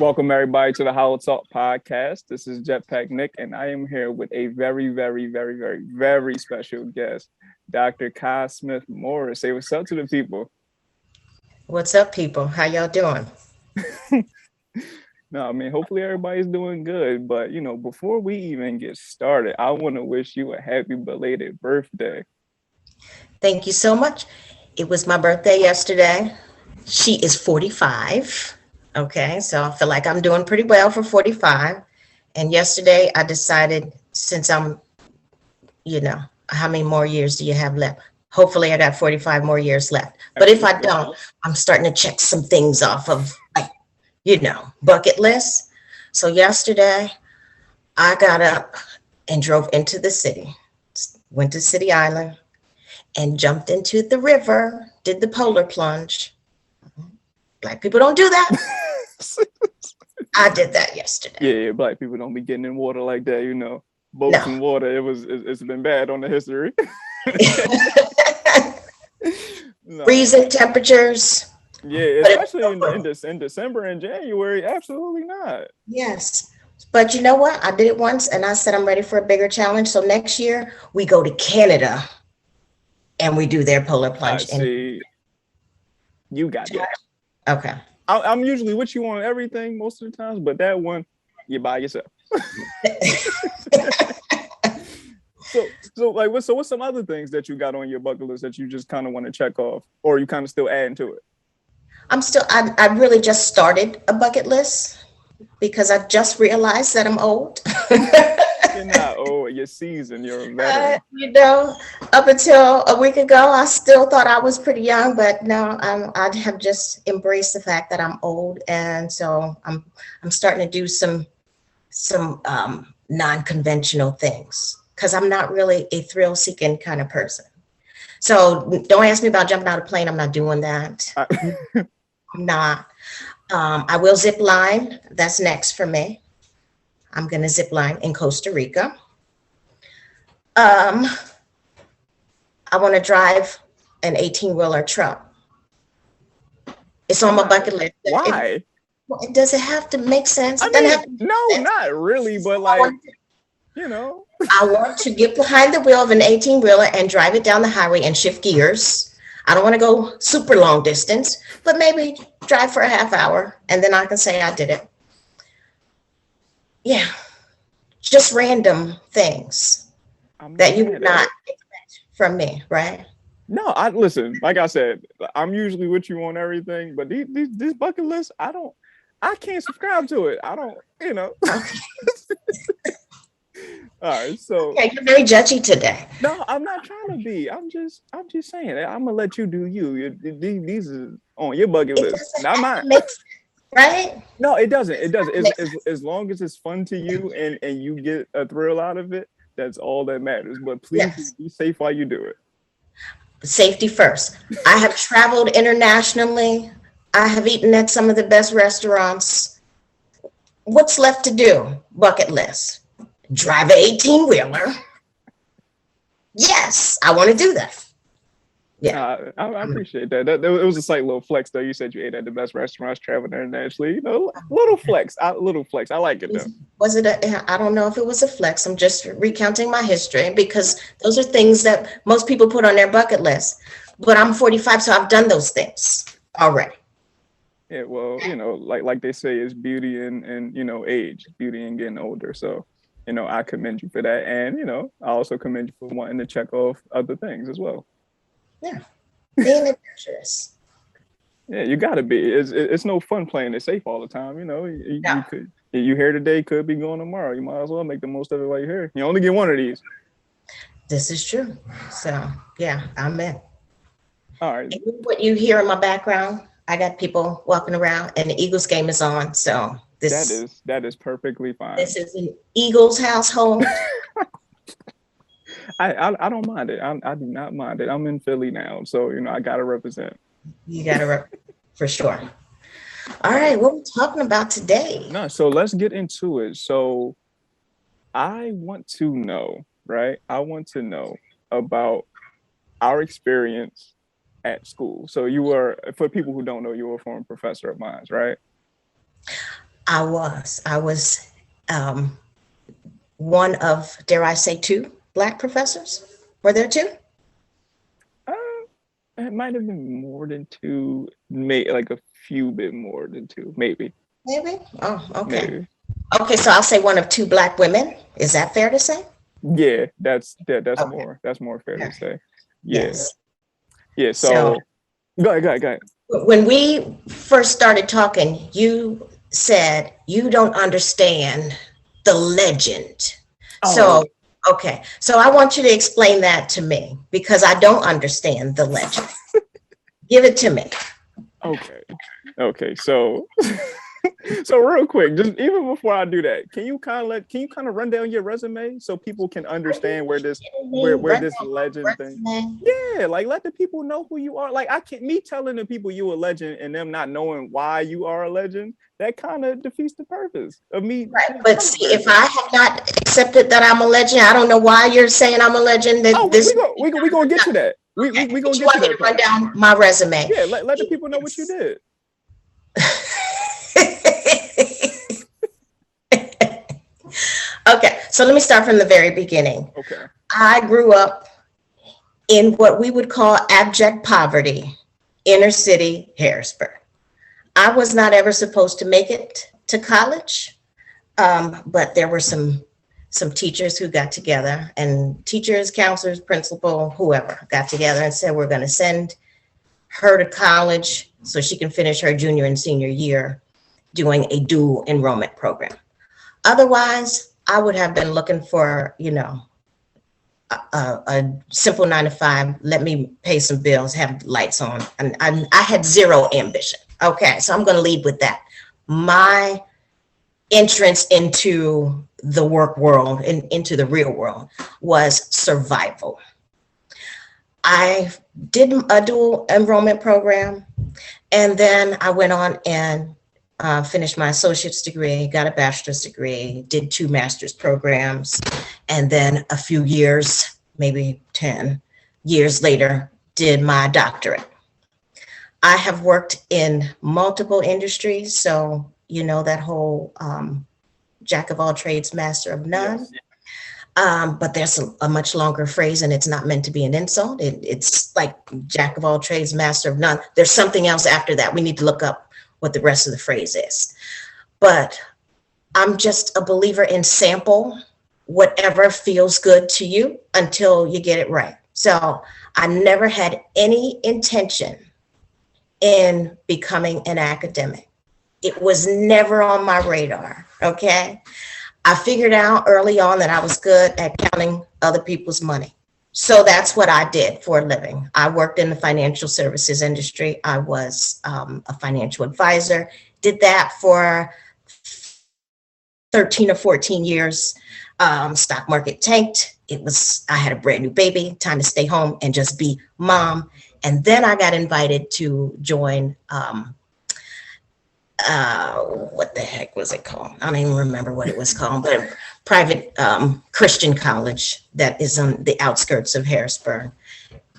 Welcome everybody to the HolloTalk podcast. This is Jetpack Nick, and I am here with a very special guest, Dr. Kai Smith Morris. Say what's up to the people. What's up, people? How y'all doing? No, I mean, hopefully everybody's doing good. But, before we even get started, I want to wish you a happy belated birthday. Thank you so much. It was my birthday yesterday. She is 45. Okay, so I feel like I'm doing pretty well for 45. And yesterday I decided, since I'm, how many more years do you have left? Hopefully I got 45 more years left. But if I don't, I'm starting to check some things off of, bucket list. So yesterday I got up and drove into the city, went to City Island and jumped into the river, did the polar plunge. Black people don't do that. I did that yesterday. Yeah, black people don't be getting in water like that, Boats in water, it's been bad on the history. Freezing temperatures. Yeah, especially in December and January, absolutely not. Yes. But you know what? I did it once and I said I'm ready for a bigger challenge. So next year we go to Canada and we do their polar plunge. See, you got that. Okay. I'm usually with you on everything most of the times, but that one, you're by yourself. So what's some other things that you got on your bucket list that you just kind of want to check off, or you kind of still adding to it? I really just started a bucket list because I just realized that I'm old. You're not old, you're seasoned, you're a veteran. Up until a week ago, I still thought I was pretty young, but now I have just embraced the fact that I'm old, and so I'm starting to do some non-conventional things because I'm not really a thrill-seeking kind of person. So don't ask me about jumping out of a plane. I'm not doing that. I'm not. I will zip line. That's next for me. I'm going to zip line in Costa Rica. I want to drive an 18-wheeler truck. It's on my bucket list. Why? Does it have to make sense? Not really, but I want to get behind the wheel of an 18-wheeler and drive it down the highway and shift gears. I don't want to go super long distance, but maybe drive for a half hour and then I can say I did it. Yeah, just random things that you would not expect from me, right? No, listen, like I said, I'm usually with you on everything, but these bucket lists, I can't subscribe to it. I don't, All right, so okay, you're very judgy today. No, I'm not trying to be. I'm just saying that I'm gonna let you do you. These are on your bucket list, not mine. Right? No, it doesn't. It doesn't. As long as it's fun to you and you get a thrill out of it, that's all that matters. But please be safe while you do it. Safety first. I have traveled internationally. I have eaten at some of the best restaurants. What's left to do? Bucket list. Drive an 18-wheeler. Yes, I want to do that. Yeah, I appreciate that. It was a slight little flex, though. You said you ate at the best restaurants, traveling internationally. Little flex. I like it, though. Was it I don't know if it was a flex. I'm just recounting my history because those are things that most people put on their bucket list. But I'm 45, so I've done those things already. Yeah, well, like they say, it's beauty and age, beauty and getting older. So, I commend you for that, and I also commend you for wanting to check off other things as well. Yeah, being adventurous. Yeah, you gotta be. It's no fun playing it safe all the time. You here today, could be going tomorrow. You might as well make the most of it while you're here. You only get one of these. This is true. So yeah, I'm in. All right. And what you hear in my background, I got people walking around, and the Eagles game is on. So that is perfectly fine. This is an Eagles household. I don't mind it. I do not mind it. I'm in Philly now, so I gotta represent. You gotta for sure. All right, what are we talking about today? No, so let's get into it. So I want to know, right? I want to know about our experience at school. So you were, for people who don't know, you were a former professor of mine, right? I was um, one of, dare I say, two Black professors. Were there two? Uh, it might have been more than two, may like a few bit more than two, maybe, Maybe. Oh, okay. maybe. Okay, so I'll say one of two Black women. Is that fair to say? Yeah, that's Okay. more fair to Okay. say. Yeah, Yes. yeah. So So go ahead, go ahead, go ahead. when we first started talking, you said you don't understand the legend. Oh, So, okay. So I want you to explain that to me because I don't understand the legend. Give it to me. okay, okay. So so real quick, just even before I do that, can you kind of run down your resume so people can Are you understand kidding me? where Run this down my legend thing? resume. Yeah, like let the people know who you are. Like I can't me telling the people you a legend and them not knowing why you are a legend, that kind of defeats the purpose of me Right. being But see, if controversial. I have not accepted that I'm a legend, I don't know why you're saying I'm a legend. Oh, That this. we gonna get to that. Okay. We But gonna you get to want me to that run part. down my resume? Yeah, let the people know what you did. Okay, so let me start from the very beginning. Okay. I grew up in what we would call abject poverty, inner city Harrisburg. I was not ever supposed to make it to college, but there were some teachers who got together, and teachers, counselors, principal, whoever got together and said, we're going to send her to college so she can finish her junior and senior year doing a dual enrollment program. Otherwise, I would have been looking for, a simple 9 to 5. Let me pay some bills, have lights on. And I had zero ambition. Okay, so I'm going to lead with that. My entrance into the work world and into the real world was survival. I did a dual enrollment program, and then I went on and finished my associate's degree, got a bachelor's degree, did 2 master's programs, and then a few years, maybe 10 years later, did my doctorate. I have worked in multiple industries, so that whole jack of all trades, master of none. Yes. But there's a much longer phrase, and it's not meant to be an insult. It's like jack of all trades, master of none. There's something else after that. We need to look up what the rest of the phrase is. But I'm just a believer in sample whatever feels good to you until you get it right. So I never had any intention in becoming an academic. It was never on my radar. Okay. I figured out early on that I was good at counting other people's money. So that's what I did for a living. I worked in the financial services industry. I was a financial advisor, did that for 13 or 14 years. Stock market tanked. I had a brand new baby, time to stay home and just be mom. And then I got invited to join what the heck was it called? I don't even remember what it was called, but a private Christian college that is on the outskirts of Harrisburg.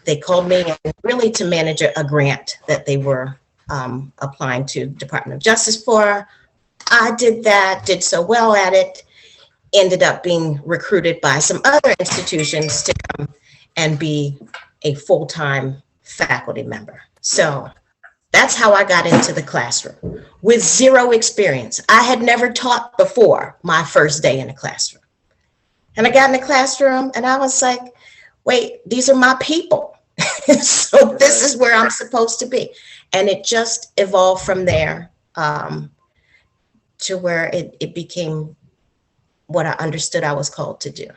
They called me really to manage a grant that they were applying to Department of Justice for. I did that, did so well at it, ended up being recruited by some other institutions to come and be a full-time faculty member. So that's how I got into the classroom with zero experience. I had never taught before my first day in the classroom. And I got in the classroom and I was like, wait, these are my people. So this is where I'm supposed to be. And it just evolved from there to where it became what I understood I was called to do.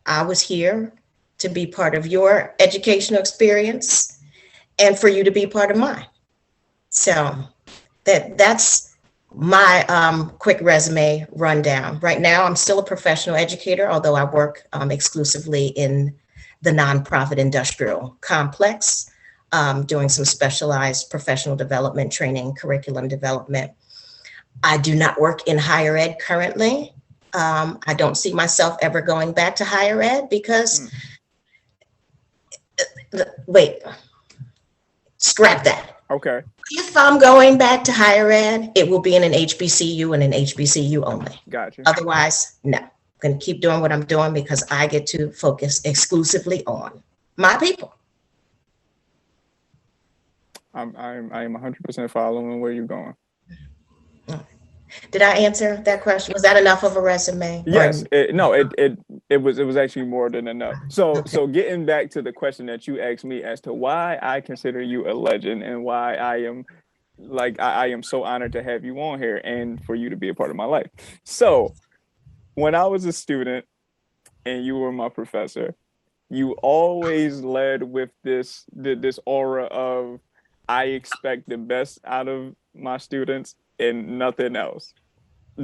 I was here to be part of your educational experience and for you to be part of mine. So that's my quick resume rundown. Right now, I'm still a professional educator, although I work exclusively in the nonprofit industrial complex, doing some specialized professional development training, curriculum development. I do not work in higher ed currently. I don't see myself ever going back to higher ed because, wait, scrap that. Okay. If I'm going back to higher ed, it will be in an HBCU and an HBCU only. Gotcha. Otherwise, no. I'm going to keep doing what I'm doing because I get to focus exclusively on my people. I'm 100% following where you're going. Did I answer that question? Was that enough of a resume? Yes, it was actually more than enough. Okay. So getting back to the question that you asked me as to why I consider you a legend and why I am so honored to have you on here and for you to be a part of my life. So when I was a student and you were my professor, you always led with this aura of I expect the best out of my students and nothing else.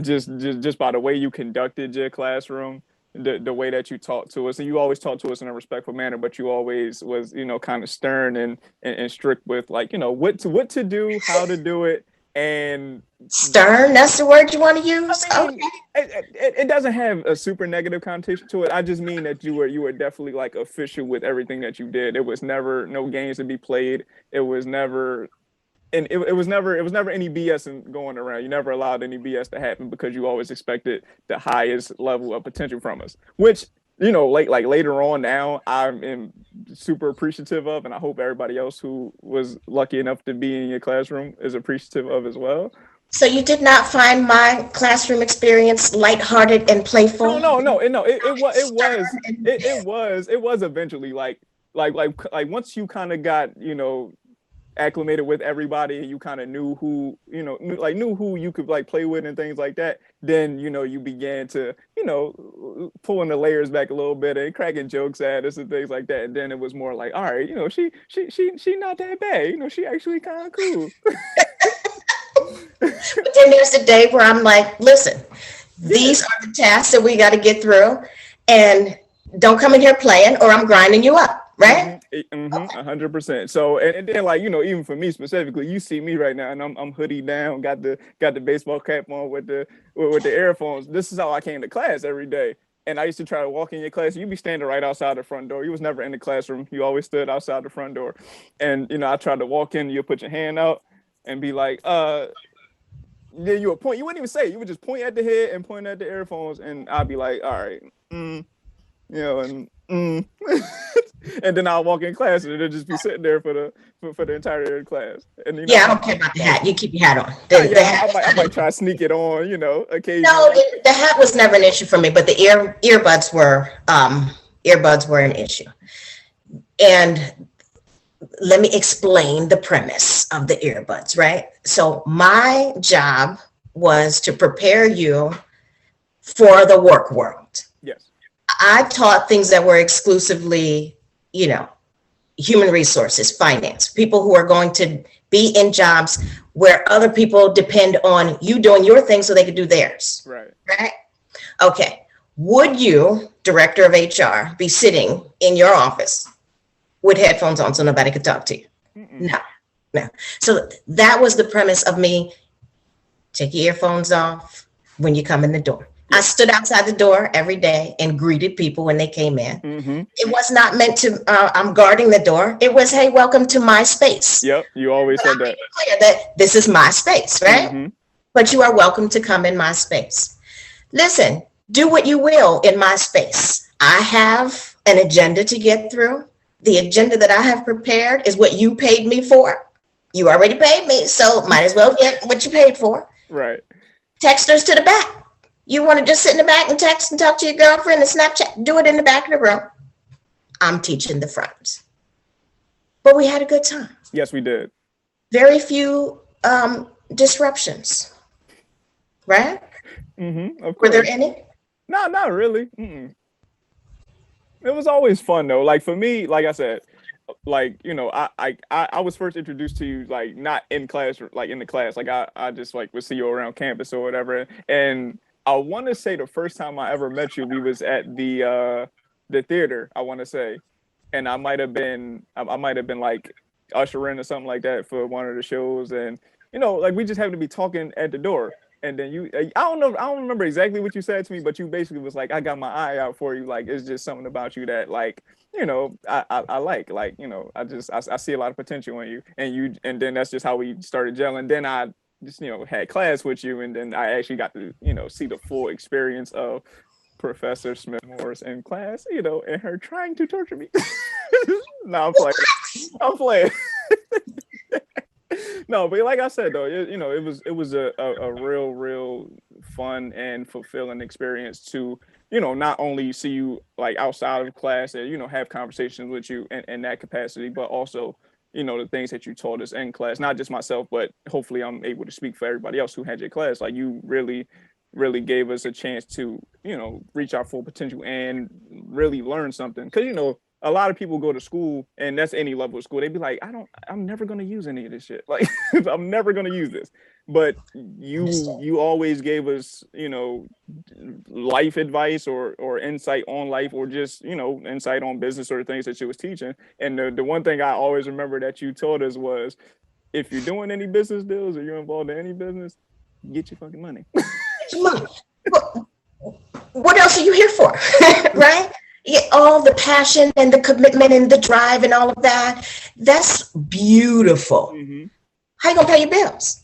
Just by the way you conducted your classroom, the way that you talked to us, and you always talked to us in a respectful manner, but you always was, kind of stern and strict with, like, what to do, how to do it. And Stern, that's the word you want to use? I Okay. mean, it doesn't have a super negative connotation to it. I just mean that you were definitely like official with everything that you did. It was never no games to be played. It was never and it was never any BS going around. You never allowed any BS to happen because you always expected the highest level of potential from us. Which, like later on now, I'm super appreciative of, and I hope everybody else who was lucky enough to be in your classroom is appreciative of as well. So you did not find my classroom experience lighthearted and No, playful? no, no, no. It was Stern and it was eventually like once you kind of got acclimated with everybody and you kind of knew who knew who you could like play with and things like that, then you began to pulling the layers back a little bit and cracking jokes at us and things like that, and then it was more like, all right, she not that bad, she actually kind of cool. But then there's the day where I'm like, listen, Yeah. these are the tasks that we got to get through, and don't come in here playing, or I'm grinding you up, right? Mm-hmm, 100%. So, and then, like, even for me specifically, you see me right now, and I'm hoodie down, got the baseball cap on with the earphones. This is how I came to class every day. And I used to try to walk in your class. You'd be standing right outside the front door. You was never in the classroom. You always stood outside the front door. And I tried to walk in. You put your hand out and be like, then you would point. You wouldn't even say it. You would just point at the head and point at the earphones, and I'd be like, all right, and and then I'll walk in class and it'll just be sitting there for the entire clase. And Yeah, I don't care about the hat. You keep your hat on. The yeah, hat. I might try to sneak it on, No, occasionally. the hat was never an issue for me, but the earbuds were an issue. And let me explain the premise of the earbuds, right? So my job was to prepare you for the work world. Yes. I taught things that were exclusively, human resources, finance, people who are going to be in jobs where other people depend on you doing your thing so they could do theirs. Right. Right? Okay. Would you, director of HR, be sitting in your office with headphones on so nobody could talk to you? Mm-mm. No, no. So that was the premise of me. Take your earphones off when you come in the door. I stood outside the door every day and greeted people when they came in. Mm-hmm. It was not meant to, I'm guarding the door. It was, hey, welcome to my space. Yep. You always said that. Clear that this is my space, right? Mm-hmm. But you are welcome to come in my space. Listen, do what you will in my space. I have an agenda to get through. The agenda that I have prepared is what you paid me for. You already paid me, so might as well get what you paid for. Right. Texters to the back. You want to just sit in the back and text and talk to your girlfriend and Snapchat? Do it in the back of the room. I'm teaching the front. But we had a good time. Yes, we did. Very few disruptions, right? Mm-hmm. Of Were course. there any? No, not really. Mm-mm. It was always fun though. Like for me, like I said, like I was first introduced to you like not in class, like in the class. Like I just like would see you around campus or whatever. And I want to say the first time I ever met you, we was at the theater. I want to say, and I might have been like ushering or something like that for one of the shows, and like we just happened to be talking at the door. And then I don't remember exactly what you said to me, but you basically was like, I got my eye out for you. Like, it's just something about you that, like, I like, I see a lot of potential in you. And then that's just how we started gelling. Then I just, had class with you. And then I actually got to, see the full experience of Professor Smith Morris in class, and her trying to torture me. No, I'm playing. I'm playing. No, but like I said though, it was a real fun and fulfilling experience to not only see you like outside of class and have conversations with you in that capacity, but also the things that you taught us in class. Not just myself, but hopefully I'm able to speak for everybody else who had your class. Like you really gave us a chance to reach our full potential and really learn something, because a lot of people go to school, and that's any level of school, they'd be like, I'm never going to use any of this shit. Like, I'm never going to use this. But you always gave us life advice or insight on life, or just insight on business or things that you was teaching. And the one thing I always remember that you taught us was, if you're doing any business deals or you're involved in any business, get your fucking money. Money. What else are you here for? Right? Yeah, all the passion and the commitment and the drive and all of that. That's beautiful. Mm-hmm. How you gonna pay your bills?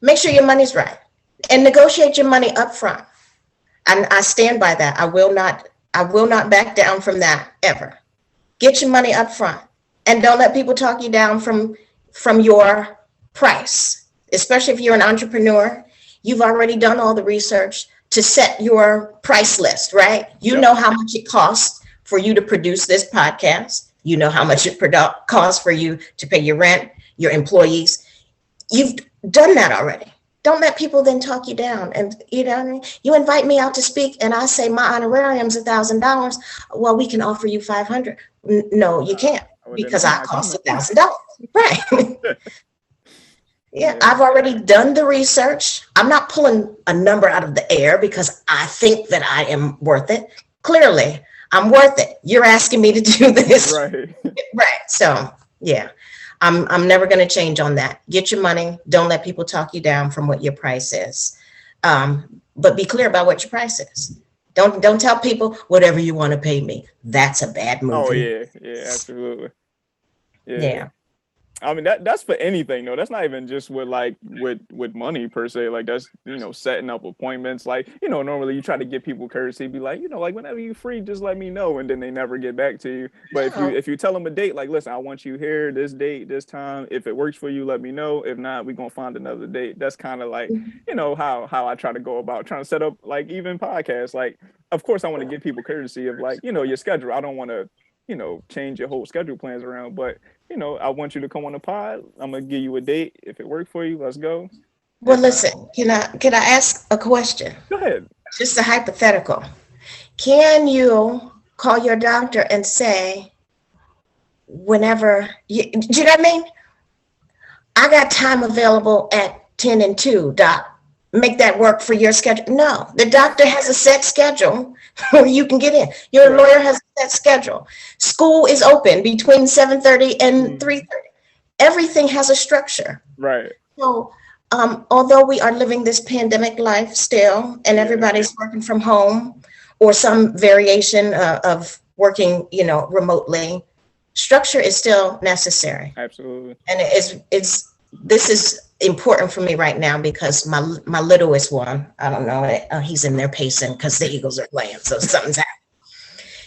Make sure your money's right and negotiate your money up front. And I stand by that. I will not back down from that ever. Get your money up front and don't let people talk you down from your price, especially if you're an entrepreneur. You've already done all the research to set your price list, right? You know how much it costs for you to produce this podcast. You know how much it costs for you to pay your rent, your employees. You've done that already. Don't let people then talk you down. And you invite me out to speak and I say my honorarium's $1,000. Well, we can offer you $500. No, you can't, because I cost $1,000. Right. Yeah, I've already done the research. I'm not pulling a number out of the air because I think that I am worth it. Clearly, I'm worth it. You're asking me to do this. Right. Right. So, yeah, I'm never going to change on that. Get your money. Don't let people talk you down from what your price is. But be clear about what your price is. Don't tell people whatever you want to pay me. That's a bad move. Oh, yeah. Yeah, absolutely. Yeah. I mean, that's for anything though. That's not even just with money per se. Like, that's setting up appointments. Like, normally you try to give people courtesy, be like, like, whenever you're free, just let me know, and then they never get back to you. But if you tell them a date, like, listen, I want you here this date, this time. If it works for you, let me know. If not, we're gonna find another date. That's kind of like how I try to go about trying to set up, like, even podcasts. Like, of course I want to give people courtesy of, like, your schedule. I don't want to change your whole schedule plans around, but I want you to come on the pod. I'm gonna give you a date. If it worked for you, let's go. Well, listen, can I ask a question? Go ahead. Just a hypothetical. Can you call your doctor and say, whenever do you know what I mean? I got time available at 10 and 2, doc. Make that work for your schedule. No, the doctor has a set schedule where you can get in. Your lawyer has a set schedule. School is open between 7:30 and 3:30. Everything has a structure. Right. So, although we are living this pandemic life still, and everybody's working from home or some variation of working, remotely, structure is still necessary. Absolutely. And this is important for me right now because my littlest one, I don't know, he's in there pacing because the Eagles are playing, so something's happening.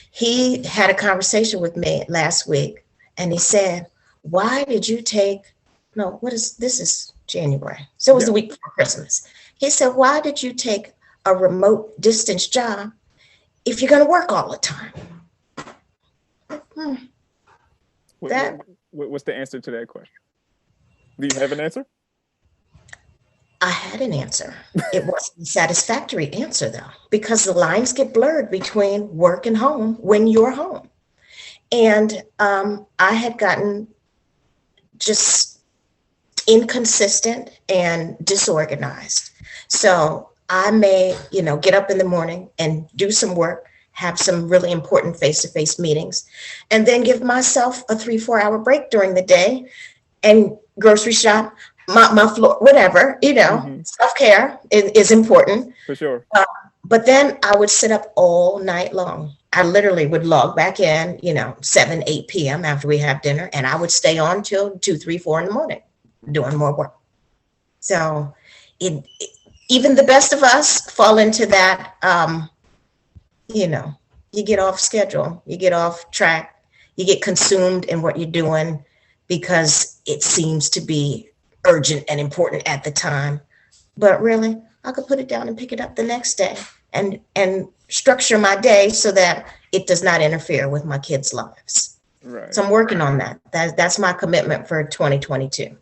He had a conversation with me last week, and he said, why did you this is January, so it was the week before Christmas. He said, why did you take a remote distance job if you're going to work all the time? What's the answer to that question? Do you have an answer? I had an answer. It wasn't a satisfactory answer, though, because the lines get blurred between work and home when you're home. And I had gotten just inconsistent and disorganized. So I may, get up in the morning and do some work, have some really important face-to-face meetings, and then give myself a 3-4 hour break during the day and grocery shop, my floor, whatever, self-care is important. For sure. But then I would sit up all night long. I literally would log back in, 7, 8 p.m. after we have dinner, and I would stay on till 2, 3, 4 in the morning doing more work. So even the best of us fall into that, you get off schedule, you get off track, you get consumed in what you're doing because it seems to be urgent and important at the time. But really, I could put it down and pick it up the next day and structure my day so that it does not interfere with my kids' lives. Right. So I'm working on that. That's my commitment for 2022.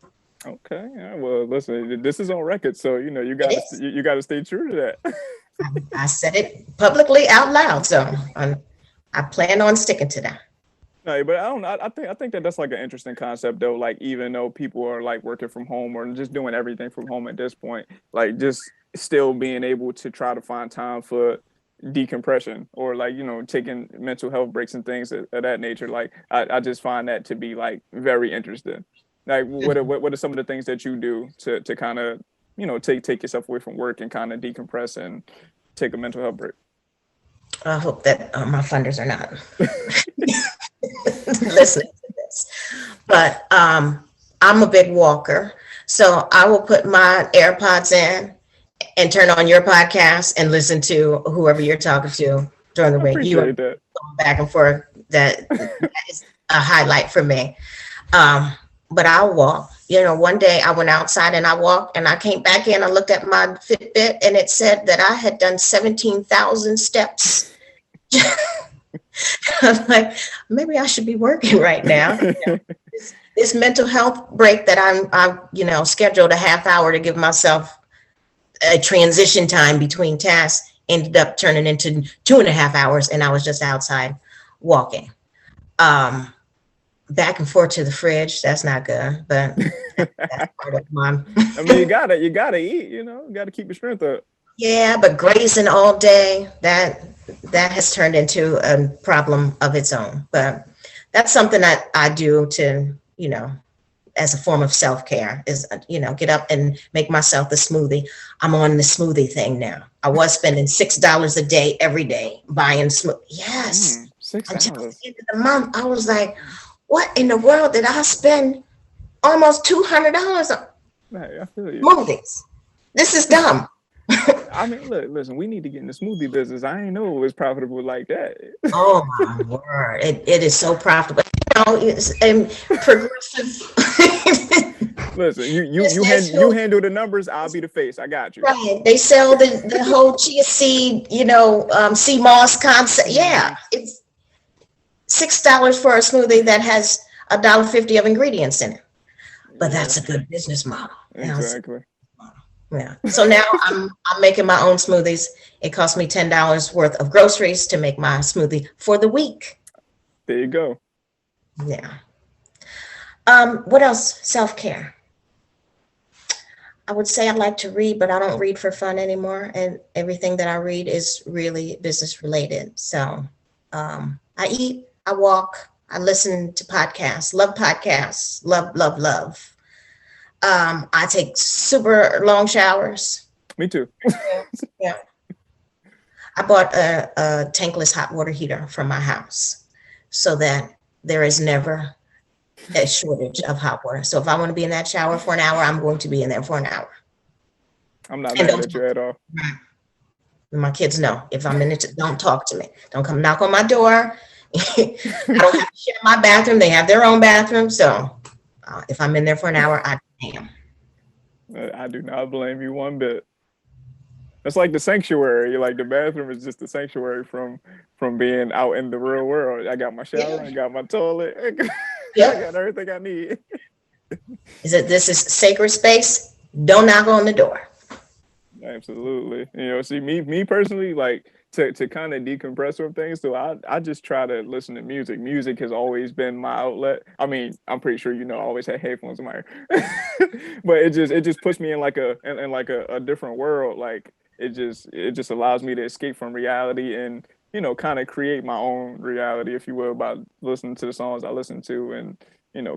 Okay. Yeah, well, listen, this is on record, so you got to stay true to that. I said it publicly out loud, so I plan on sticking to that. No, but I think that's like an interesting concept though. Like even though people are like working from home or just doing everything from home at this point, like just still being able to try to find time for decompression or like taking mental health breaks and things of that nature. Like I just find that to be like very interesting. Like what are some of the things that you do to kind of take yourself away from work and kind of decompress and take a mental health break? I hope that my funders are not listening to this, but I'm a big walker, so I will put my AirPods in and turn on your podcast and listen to whoever you're talking to during the week. You are going back and forth. That is a highlight for me. But I'll walk. One day I went outside and I walked and I came back in. I looked at my Fitbit and it said that I had done 17,000 steps. I'm like, maybe I should be working right now. This mental health break that I'm scheduled a half hour to give myself a transition time between tasks ended up turning into 2.5 hours, and I was just outside walking. Back and forth to the fridge. That's not good, but that's part of my. I mean, you gotta eat. You gotta keep your strength up. Yeah, but grazing all day, that has turned into a problem of its own. But that's something that I do to, as a form of self-care is, get up and make myself the smoothie. I'm on the smoothie thing now. I was spending $6 a day every day buying smoothie. Yes. $6. Until the end of the month, I was like, what in the world did I spend almost $200 on Hey, I feel you. smoothies? This is dumb. I mean, listen, we need to get in the smoothie business. I ain't know it was profitable like that. Oh my word. It is so profitable. It's progressive. Listen, you handle the numbers, I'll be the face. I got you. Right. They sell the whole chia seed, sea moss concept. Yeah. It's $6 for a smoothie that has $1.50 of ingredients in it. But that's a good business model. Exactly. Yeah. So now I'm making my own smoothies. It costs me $10 worth of groceries to make my smoothie for the week. There you go. Yeah. What else? Self-care. I would say I like to read, but I don't read for fun anymore. And everything that I read is really business related. So I eat, I walk, I listen to podcasts, love podcasts, love, love, love. I take super long showers. Me too. Yeah. I bought a tankless hot water heater from my house so that there is never a shortage of hot water. So if I want to be in that shower for an hour, I'm going to be in there for an hour. I'm not mad at you at all. My kids know if I'm in it, don't talk to me. Don't come knock on my door. I don't have to share my bathroom. They have their own bathroom. So if I'm in there for an hour, I am. I do not blame you one bit. It's like the sanctuary. Like the bathroom is just the sanctuary from being out in the real world. I got my shower, I got my toilet, I got everything I need. This is sacred space. Don't knock on the door. Absolutely. See me personally, like to kind of decompress from things. So I just try to listen to music. Music has always been my outlet. I mean, I'm pretty sure I always had headphones in my ear, but it just puts me in like a different world. Like it just allows me to escape from reality and kind of create my own reality, if you will, by listening to the songs I listen to and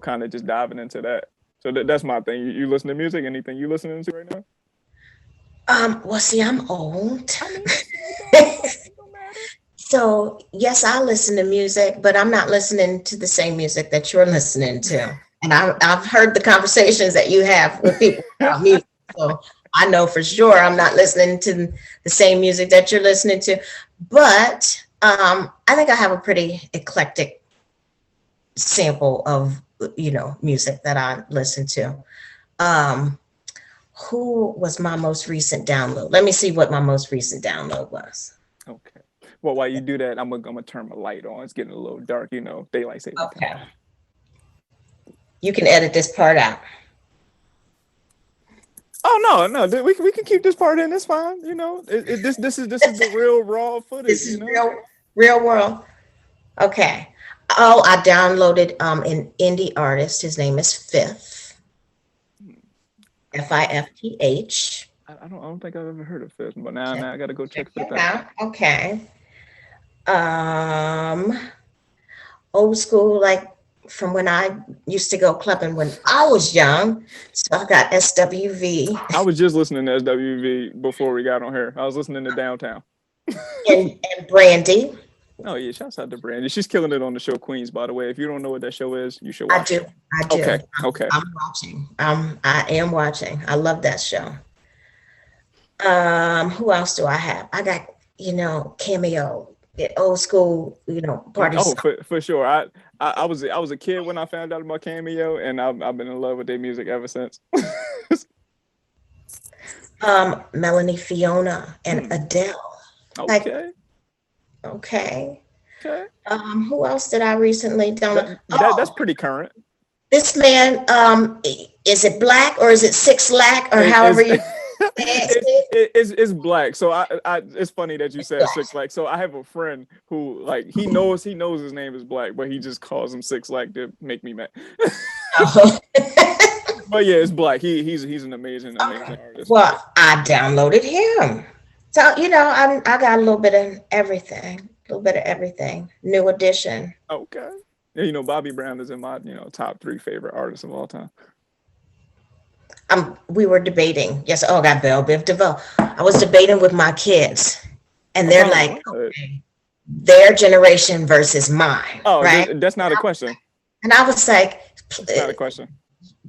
kind of just diving into that. So that's my thing. You listen to music? Anything you listening to right now? Well, see, I'm old. I mean, it don't matter. So, yes, I listen to music, but I'm not listening to the same music that you're listening to. And I've heard the conversations that you have with people about music. So I know for sure I'm not listening to the same music that you're listening to. But I think I have a pretty eclectic sample of, music that I listen to. Um, who was my most recent download? Let me see what my most recent download was. Okay. Well, while you do that, I'm gonna turn my light on. It's getting a little dark, daylight saving time. Okay. You can edit this part out. Oh no, we can keep this part in. It's fine. This is the real raw footage. This is real world. Okay. Oh, I downloaded an indie artist. His name is Fifth. Fifth. I don't think I've ever heard of Fifth, but now I gotta go check Fifth out. Okay. Old school, like from when I used to go clubbing when I was young. So I got SWV. I was just listening to SWV before we got on here. I was listening to Downtown. and Brandy. Oh yeah, shouts out to Brandy. She's killing it on the show Queens, by the way. If you don't know what that show is, you should watch it. I do. Okay. I'm watching. I am watching. I love that show. Who else do I have? I got, Cameo, old school, party. Oh, for sure. I was a kid when I found out about Cameo, and I've been in love with their music ever since. Melanie Fiona and Adele. Okay. Okay. Who else did I recently download? That's pretty current. This man, is it Black or is it Six Lack or however you? It's Black. So I it's funny that you said Six Lack. So I have a friend who he knows his name is Black, but he just calls him Six Lack to make me mad. But yeah, it's Black. He's an amazing artist. Well, I downloaded him. So, I got a little bit of everything. New edition. Okay. Yeah, Bobby Brown is in my, top 3 favorite artists of all time. We were debating. Yes. Oh, I got Belle Biv DeVoe. I was debating with my kids, and they're okay, their generation versus mine. Oh, right? That's not a question. And I was like, it's not a question.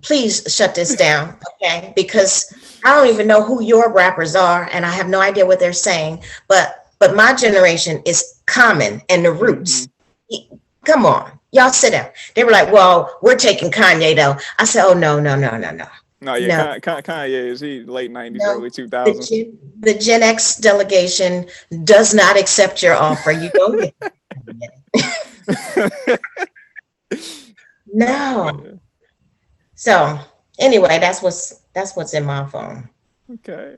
Please shut this down, okay? Because I don't even know who your rappers are, and I have no idea what they're saying. But my generation is Common and the Roots. Mm-hmm. Come on, y'all sit down. They were like, "Well, we're taking Kanye though." I said, "Oh no." No, yeah, no. Kanye is late 90s, early 2000s. The Gen X delegation does not accept your offer. You don't get it. No. So anyway, that's what's in my phone. Okay.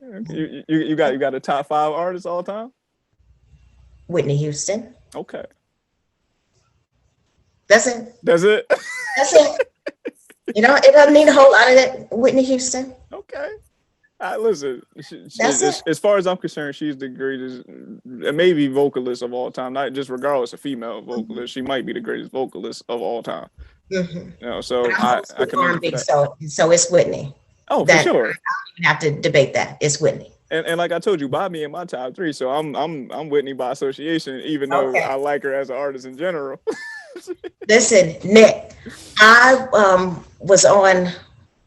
You got a top 5 artists all time? Whitney Houston. Okay. That's it. That's it. It doesn't need a whole lot of that. Whitney Houston. Okay. Listen, as far as I'm concerned, she's the greatest, maybe vocalist of all time. Not just regardless of female vocalist, mm-hmm. She might be the greatest vocalist of all time. Mm-hmm. So I commend you for that. So it's Whitney. Oh, for sure. I don't even have to debate that. It's Whitney. And like I told you, Bobby in my top 3, so I'm Whitney by association, even though I like her as an artist in general. Listen, Nick, I was on,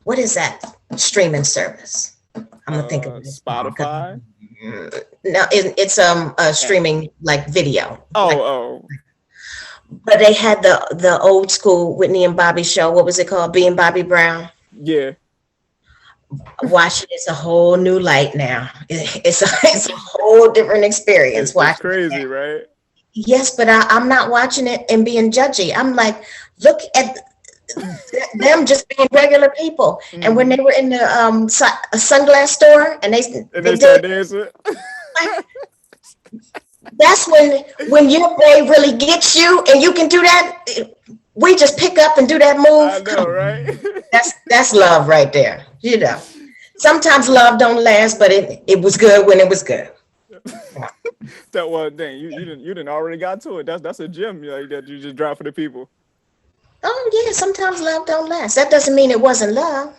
what is that streaming service? I'm gonna think of it. Spotify. No, it's a streaming video. Oh. But they had the old school Whitney and Bobby show. What was it called? Being Bobby Brown. Yeah. Watching it's a whole new light now. It's a whole different experience. It's crazy, right? Yes, but I'm not watching it and being judgy. I'm like, look at them just being regular people. Mm-hmm. And when they were in the sunglass store and they started dancing. That's when your boy really gets you and you can do that. We just pick up and do that move. I know, right? That's love right there. Sometimes love don't last, but it was good when it was good. That was dang, you didn't already got to it. That's a gem that you just dropped for the people. Oh yeah, sometimes love don't last. That doesn't mean it wasn't love.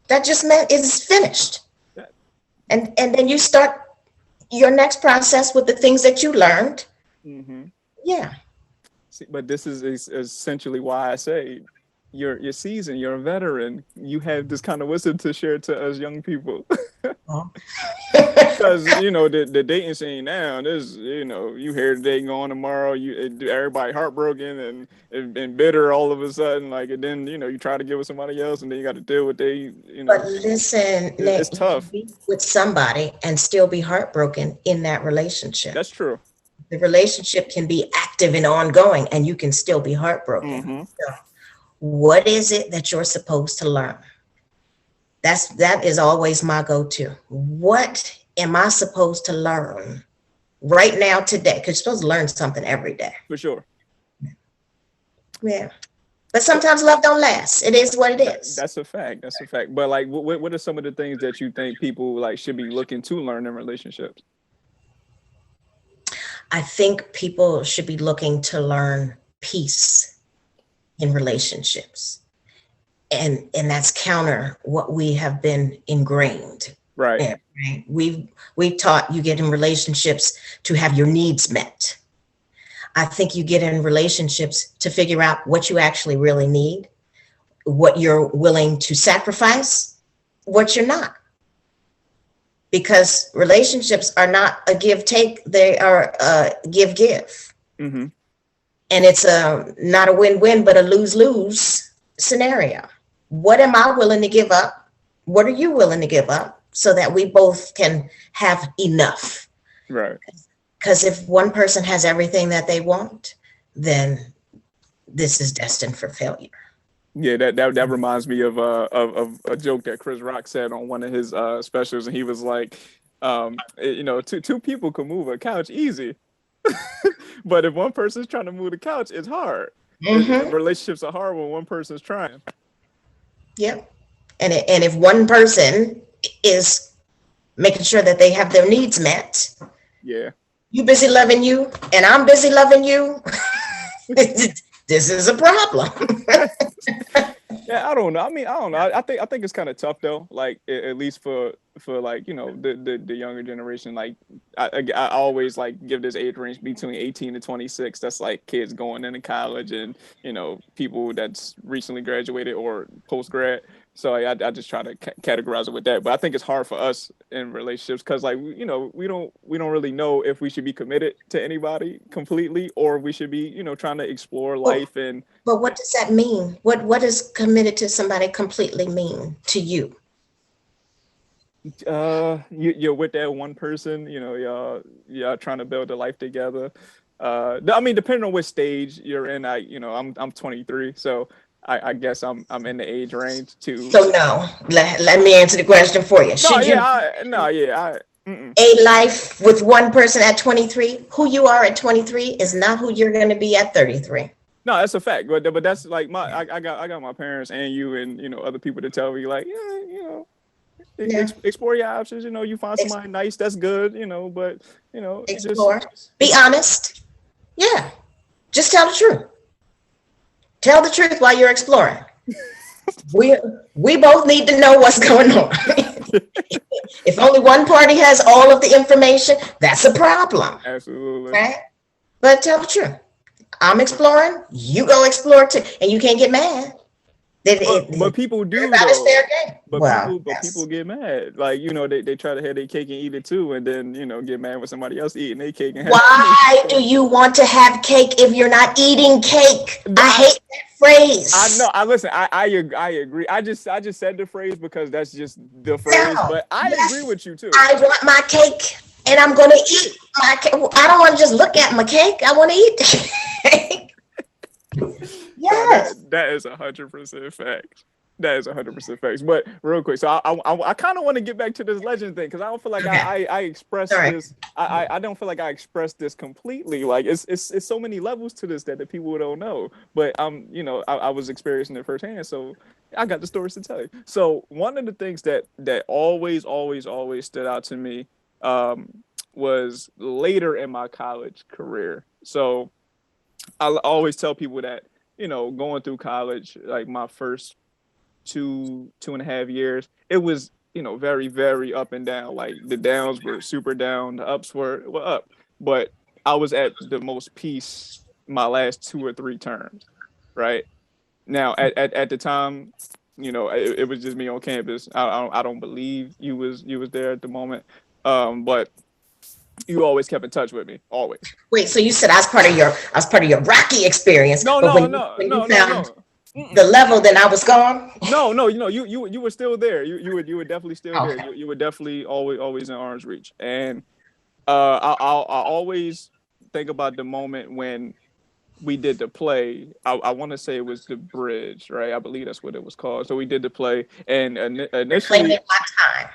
That just meant it's finished. That, And then you start your next process with the things that you learned. mm-hmm. Yeah. See, but this is essentially why I say you're seasoned, you're a veteran. You have this kind of wisdom to share to us young people. Oh. Because the dating scene now, there's you hear today going tomorrow, everybody heartbroken and bitter all of a sudden, like, and then you try to get with somebody else, and then you got to deal with But listen, it's Nick, you can tough. be with somebody and still be heartbroken in that relationship. That's true. The relationship can be active and ongoing, and you can still be heartbroken. Mm-hmm. So, what is it that you're supposed to learn? That is always my go-to. What am I supposed to learn right now today? Because you're supposed to learn something every day. For sure. Yeah. But sometimes love don't last. It is what it is. That's a fact. That's a fact. But like, what are some of the things that you think people like should be looking to learn in relationships? I think people should be looking to learn peace in relationships. And that's counter what we have been ingrained. Right. Yeah, right. We've taught you get in relationships to have your needs met. I think you get in relationships to figure out what you actually really need, what you're willing to sacrifice, what you're not. Because relationships are not a give take, they are a give give. Mm-hmm. And it's not a win win, but a lose lose scenario. What am I willing to give up? What are you willing to give up so that we both can have enough? Right. Because if one person has everything that they want, then this is destined for failure. Yeah, that reminds me of a joke that Chris Rock said on one of his specials, and he was like, two people can move a couch easy, but if one person's trying to move the couch, it's hard. Mm-hmm. Relationships are hard when one person's trying. Yep. And if one person is making sure that they have their needs met, yeah, you busy loving you, and I'm busy loving you. This is a problem. Yeah, I don't know. I mean, I don't know. I think it's kind of tough though. Like at least for like the younger generation. Like I always like give this age range between 18 to 26. That's like kids going into college and people that's recently graduated or post grad. So I just try to categorize it with that. But I think it's hard for us in relationships because like we don't really know if we should be committed to anybody completely or we should be trying to explore life and. But what does that mean? What does committed to somebody completely mean to you? You're with that one person, y'all trying to build a life together. I mean, depending on which stage you're in, I'm 23, so I guess I'm in the age range too. So no, let me answer the question for you. A life with one person at 23, who you are at 23 is not who you're going to be at 33. No, that's a fact. But that's like I got my parents and you and other people to tell me like explore your options. You find somebody nice, that's good. But explore. Be honest. Yeah, just tell the truth. Tell the truth while you're exploring. We both need to know what's going on. If only one party has all of the information, that's a problem. Absolutely. Right? But tell the truth. I'm exploring, you go explore too, and you can't get mad. But people do though. But people get mad. Like, they try to have their cake and eat it too, and then, get mad when somebody else eating their cake and why do you want to have cake if you're not eating cake? I hate that phrase. I know. I agree. I just said the phrase because that's just the phrase, but I agree with you too. I want my cake. And I'm going to eat my cake. I don't want to just look at my cake. I want to eat the cake. Yes. That is 100% fact. That is 100% facts. But real quick, so I kind of want to get back to this legend thing because I don't feel like I expressed this. I don't feel like I expressed this completely. Like it's so many levels to this that the people don't know. But I was experiencing it firsthand, so I got the stories to tell you. So one of the things that always stood out to me was later in my college career. So I always tell people that going through college, like my first 2.5 years, it was, very, very up and down. Like the downs were super down, the ups were up. But I was at the most peace my last 2 or 3 terms, right? Now, at the time, it was just me on campus. I don't believe you was there at the moment, but you always kept in touch with me, always. Wait, so you said I was part of your rocky experience, No, but no, when you no, when you no, no, found no. Mm-mm. the level, then I was gone. No, no, you were still there. You were definitely still there. Okay. You were definitely always in arm's reach. And I always think about the moment when we did the play. I want to say it was the bridge, right? I believe that's what it was called. So we did the play, and Reclaiming initially, my time.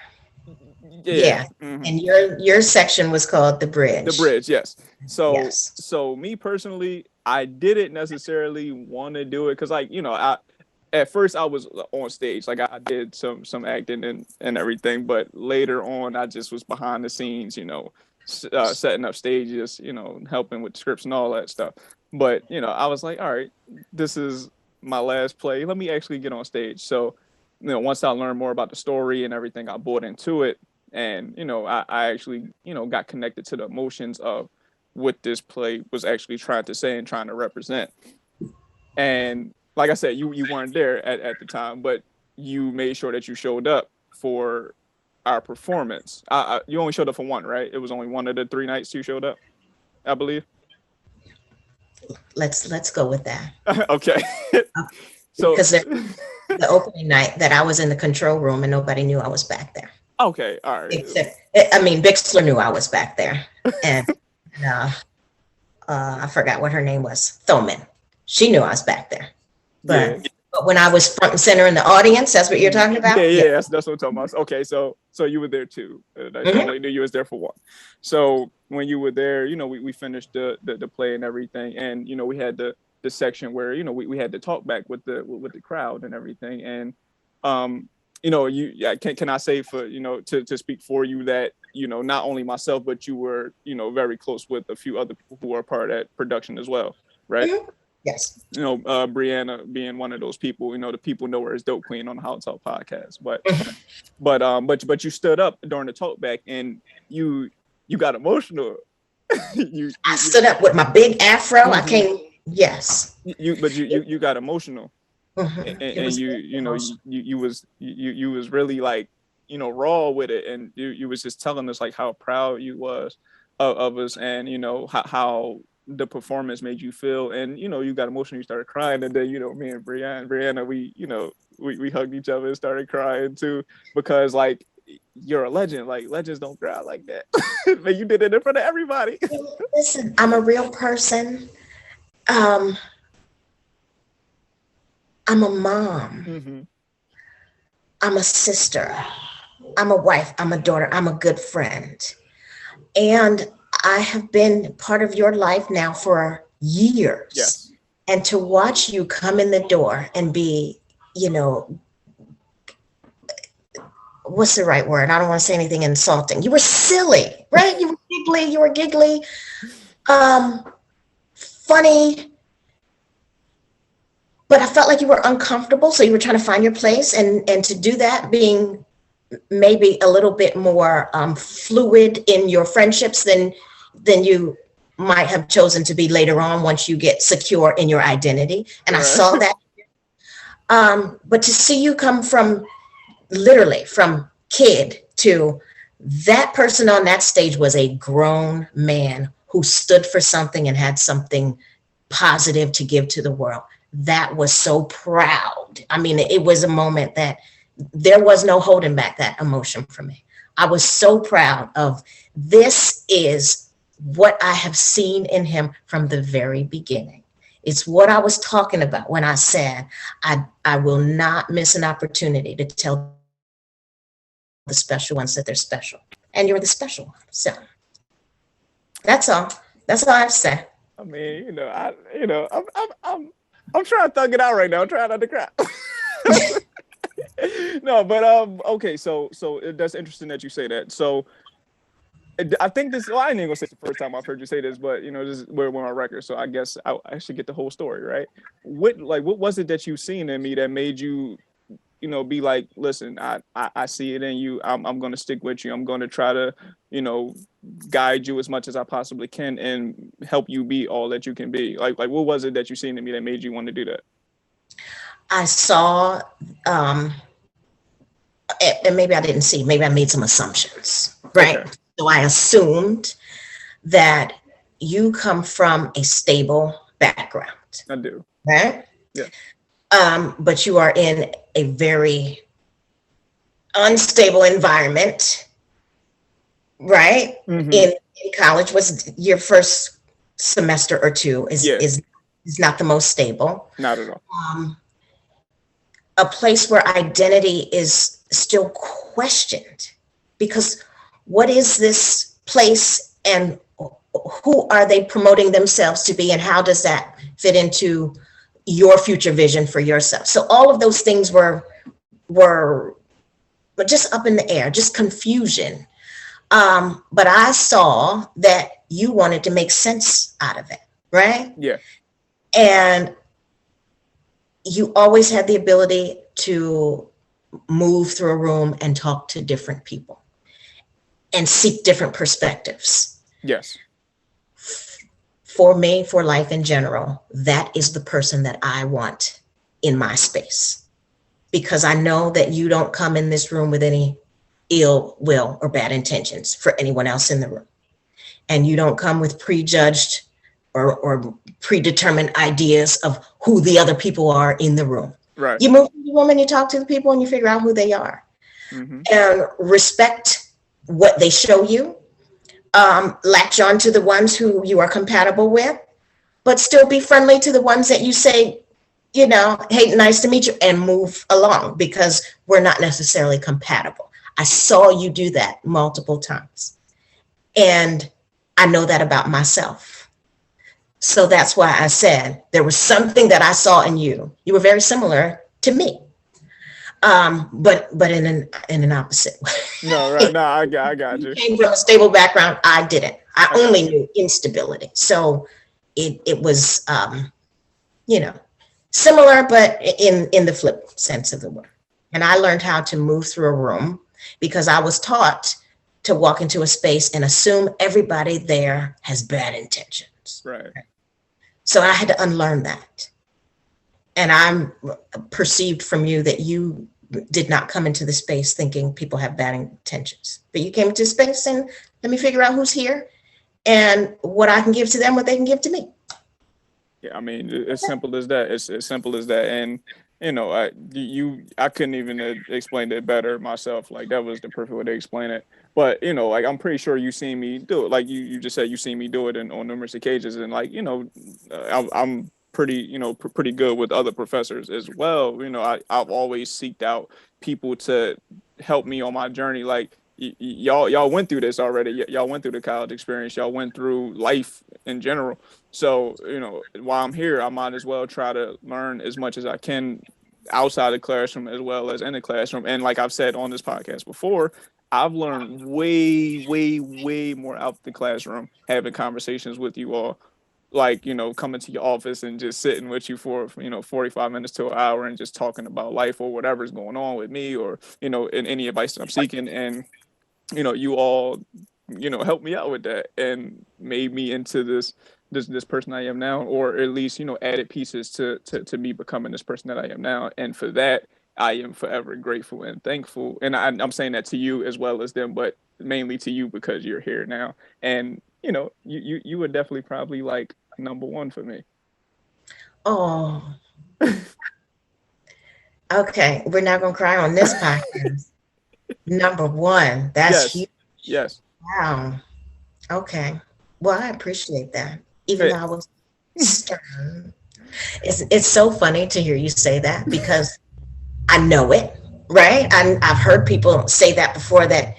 yeah, Yeah. And your section was called the the bridge. bridge, yes. So Yes. so me personally, I didn't necessarily want to do it because, like, I at first I was on stage, like I did some acting and everything, but later on I just was behind the scenes, setting up stages, helping with scripts and all that stuff. But I was like, all right, this is my last play. Let me actually get on stage. So, once I learned more about the story and everything, I bought into it, and I actually got connected to the emotions of what this play was actually trying to say and trying to represent. And like I said, you weren't there at the time, but you made sure that you showed up for our performance. You only showed up for one, right? It was only one of the 3 nights you showed up, I believe. Let's go with that. Okay. So Because the opening night that I was in the control room and nobody knew I was back there. okay, all right. Except, I mean, Bixler knew I was back there, and uh, I forgot what her name was. Thoman. She knew I was back there, Yeah. but when I was front and center in the audience, that's what you're talking Yeah, about. yeah, Yeah. that's what I'm talking about. Okay, so you were there too. I Mhm. only knew you was there for one. So when you were there, we finished the play and everything, and we had the section where we had to talk back with the crowd and everything, and you yeah, can I say for to speak for you that not only myself but you were very close with a few other people who were part of that production as well, right? Mhm. Yes. Brianna being one of those people, the people know her as Dope Queen on the HolloTalk podcast. But Mhm. but you stood up during the talk back and you got emotional. you, I you stood up with my big afro. I you came. Yes. you got emotional, and, Mhm. It and was you very you know emotional. you was really like raw with it, and you was just telling us like how proud you was of us, and how the performance made you feel, and you got emotional, you started crying, and then me and Brianna, we hugged each other and started crying too, because like you're a legend, like legends don't cry like that. But you did it in front of everybody. Listen, I'm a real person. Um, I'm a mom. Hmm. I'm a sister. I'm a wife. I'm a daughter. I'm a good friend. And I have been part of your life now for years. Yes. And to watch you come in the door and be, you know, what's the right word? I don't want to say anything insulting. You were silly, right? You were giggly. You were giggly, um, funny, but I felt like you were uncomfortable. So you were trying to find your place, and to do that, being maybe a little bit more fluid in your friendships than you might have chosen to be later on once you get secure in your identity. And I Right. saw that. But to see you come from literally from kid to that person on that stage was a grown man who stood for something and had something positive to give to the world. That was so proud. I mean, it was a moment that there was no holding back that emotion for me. I was so proud of this is what I have seen in him from the very beginning. It's what I was talking about when I said I will not miss an opportunity to tell the special ones that they're special. And you're the special one. So that's all. That's all I have to say. I mean, I'm trying to thug it out right now. I'm trying not to cry. No, but okay, so that's interesting that you say that. So I think this. Well, I ain't even gonna say it's the first time I've heard you say this, but you know, this is we're on our record, so I guess I should get the whole story, right? What was it that you seen in me that made you, you know, be like, listen, I see it in you. I'm gonna stick with you. I'm gonna try to, you know, guide you as much as I possibly can and help you be all that you can be. Like what was it that you seen in me that made you want to do that? I saw, um, and maybe I didn't see, maybe I made some assumptions, Okay, right? So I assumed that you come from a stable background, I do. right? Yeah. But you are in a very unstable environment, right? Mm-hmm. In college, was your first semester or two Yeah. is not the most stable. Not at all. Um, a place where identity is still questioned, because what is this place and who are they promoting themselves to be, and how does that fit into your future vision for yourself? So all of those things were just up in the air, just confusion. But I saw that you wanted to make sense out of it, right? Yeah. And you always had the ability to move through a room and talk to different people and seek different perspectives. Yes. For me, for life in general, that is the person that I want in my space, because I know that you don't come in this room with any ill will or bad intentions for anyone else in the room. And you don't come with prejudged or predetermined ideas of who the other people are in the room. Right. You move to the room and you talk to the people and you figure out who they are, Mm-hmm. and respect what they show you. Latch on to the ones who you are compatible with, but still be friendly to the ones that you say, you know, hey, nice to meet you, and move along, because we're not necessarily compatible. I saw you do that multiple times. And I know that about myself. So that's why I said there was something that I saw in you. You were very similar to me, but in an opposite way. No, right. No, I got you. Came from a stable background. I didn't. I I got only you. knew instability. So it was, you know, similar, but in the flip sense of the word. And I learned how to move through a room because I was taught to walk into a space and assume everybody there has bad intentions. Right. So I had to unlearn that. And I'm perceived from you that you did not come into the space thinking people have bad intentions, but you came into space and let me figure out who's here and what I can give to them, what they can give to me. Yeah, I mean, as simple as that. It's as simple as that. And you know, I couldn't even explain it better myself. Like that was the perfect way to explain it. But you know, like I'm pretty sure you seen me do it. Like you just said, you seen me do it on numerous occasions. And like you know, I'm pretty pretty good with other professors as well. You know, I've always seeked out people to help me on my journey. Like y'all went through this already. Y'all went through the college experience. Y'all went through life in general. So, you know, while I'm here, I might as well try to learn as much as I can outside the classroom as well as in the classroom. And like I've said on this podcast before, I've learned way, way, way more out the classroom, having conversations with you all, like, you know, coming to your office and just sitting with you for, 45 minutes to an hour and just talking about life or whatever's going on with me or, you know, in any advice that I'm seeking. And, you know, you all, helped me out with that and made me into this person I am now, or at least, added pieces to me becoming this person that I am now. And for that, I am forever grateful and thankful. And I'm saying that to you as well as them, but mainly to you because you're here now. And, you were definitely probably like number one for me. Oh, okay. We're not going to cry on this podcast. Number one. That's Yes. huge. Yes. Wow. Okay. Well, I appreciate that. Even Hey, though I was stern. It's so funny to hear you say that because I know it, right? I've heard people say that before, that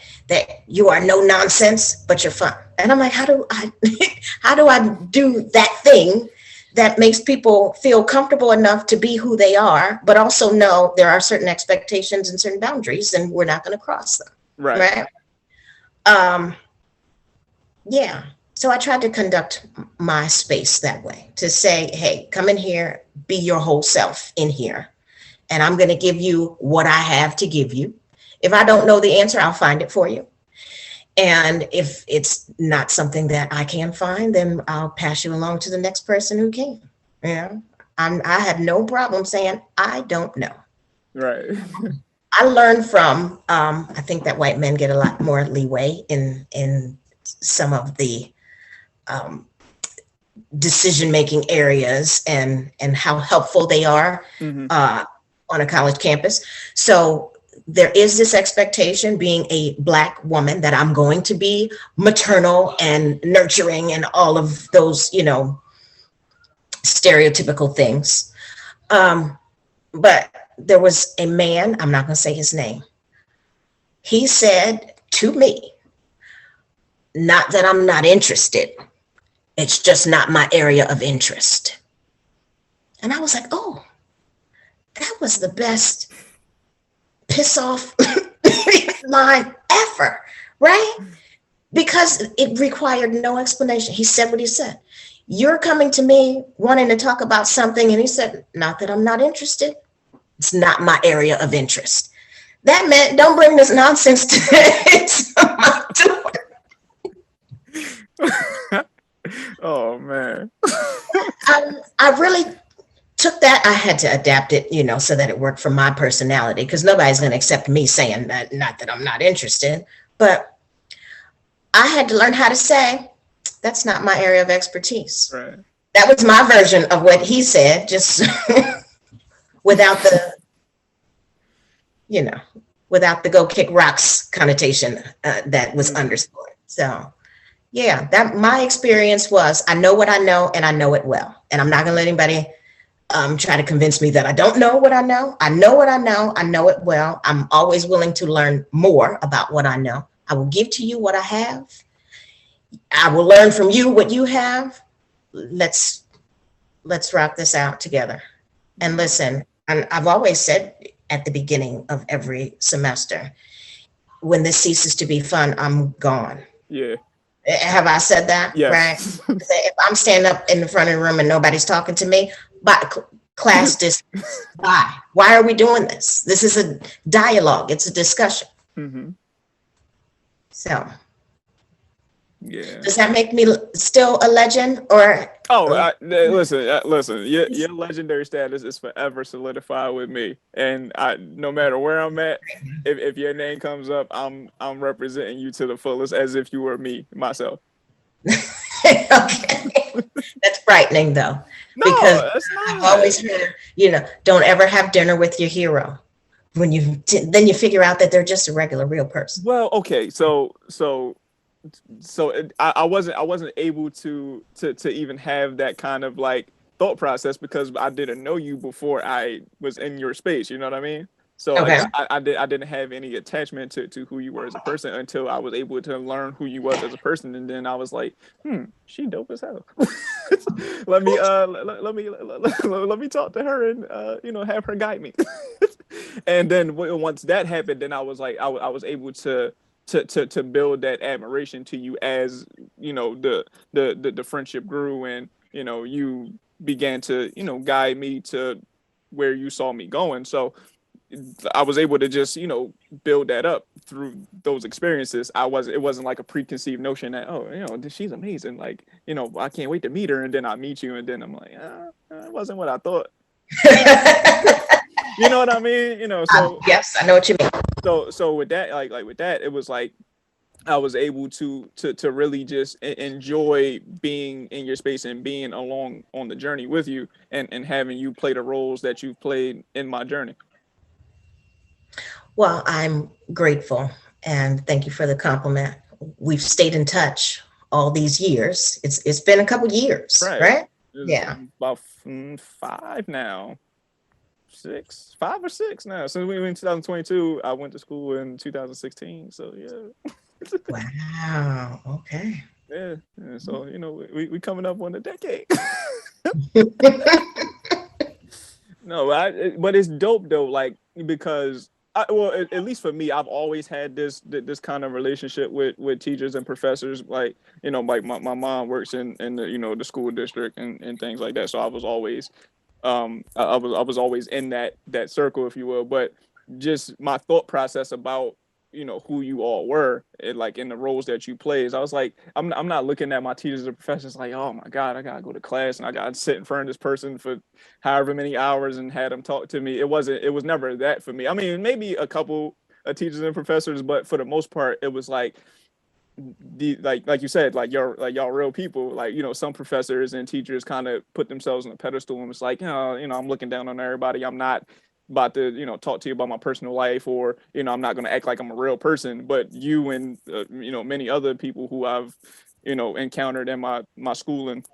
you are no nonsense, but you're fun. And I'm like, how do I how do I do that thing that makes people feel comfortable enough to be who they are, but also know there are certain expectations and certain boundaries and we're not going to cross them, right. right? Um, Yeah. So I tried to conduct my space that way, to say, hey, come in here, be your whole self in here. And I'm going to give you what I have to give you. If I don't know the answer, I'll find it for you. And if it's not something that I can find, then I'll pass you along to the next person who can. Yeah. I have no problem saying, I don't know. Right. I learned from, I think that white men get a lot more leeway in some of the um, decision making areas and how helpful they are Hmm. uh, on a college campus. So there is this expectation, being a Black woman, that I'm going to be maternal and nurturing and all of those, stereotypical things. Um, but there was a man, I'm not going to say his name. He said to me, not that I'm not interested, it's just not my area of interest. And I was like, oh, that was the best piss off line ever, right? Because it required no explanation. He said what he said. You're coming to me wanting to talk about something, and he said, not that I'm not interested. It's not my area of interest. That meant don't bring this nonsense to my door. Oh man. I really took that. I had to adapt it, so that it worked for my personality, because nobody's going to accept me saying that, not that I'm not interested. But I had to learn how to say, that's not my area of expertise. Right. That was my version of what he said, just without the, you know, without the go kick rocks connotation that was Hmm. underscored. So, yeah, that my experience was, I know what I know and I know it well. And I'm not going to let anybody try to convince me that I don't know what I know. I know what I know. I know it well. I'm always willing to learn more about what I know. I will give to you what I have. I will learn from you what you have. Let's let's rock this out together. And listen, and I've always said at the beginning of every semester, when this ceases to be fun, I'm gone. Yeah. Have I said that? Right? Yes. If I'm standing up in the front of the room and nobody's talking to me, but class distance. Why? Why are we doing this? This is a dialogue. It's a discussion. Hmm. So Yeah. does that make me still a legend or? Oh, listen, listen. Your legendary status is forever solidified with me, and no matter where I'm at, if your name comes up, I'm representing you to the fullest, as if you were me myself. Okay. That's frightening though, because No, that's I've not. always heard, don't ever have dinner with your hero. When then you figure out that they're just a regular real person. Well, okay, I wasn't able to even have that kind of like thought process because I didn't know you before I was in your space. You know what I mean? So like Okay. I didn't have any attachment to who you were as a person until I was able to learn who you was as a person, and then I was like, she dope as hell. Let me talk to her and have her guide me. And then once that happened, then I was like I was able to build that admiration to you as the friendship grew, and you began to guide me to where you saw me going. So I was able to just build that up through those experiences. It wasn't like a preconceived notion that, oh, she's amazing, like, I can't wait to meet her, and then I meet you and then I'm like, that wasn't what I thought. You know what I mean? Yes, I know what you mean. So with that, like with that, it was like I was able to really just enjoy being in your space and being along on the journey with you, and having you play the roles that you've played in my journey. Well, I'm grateful and thank you for the compliment. We've stayed in touch all these years. It's been a couple years, Right. right? It's Yeah. about five now. 5 or 6 now. Since we were in 2022, I went to school in 2016. So yeah. Wow. Okay. Yeah. And so, we coming up on a decade. No, but it's dope though, like because Well, at least for me, I've always had this kind of relationship with teachers and professors. Like, like my mom works in the, the school district and things like that. So I was always, I was always in that circle, if you will. But just my thought process about, who you all were, like in the roles that you plays, I was like, I'm not looking at my teachers or professors like, oh my God, I gotta go to class and I gotta sit in front of this person for however many hours and had them talk to me. It was never that for me. I mean, maybe a couple of teachers and professors, but for the most part, it was like like you said, like y'all real people. Like, some professors and teachers kind of put themselves on a pedestal and it's like, I'm looking down on everybody. I'm not about to, talk to you about my personal life, or, I'm not going to act like I'm a real person. But you and, many other people who I've, encountered in my schooling,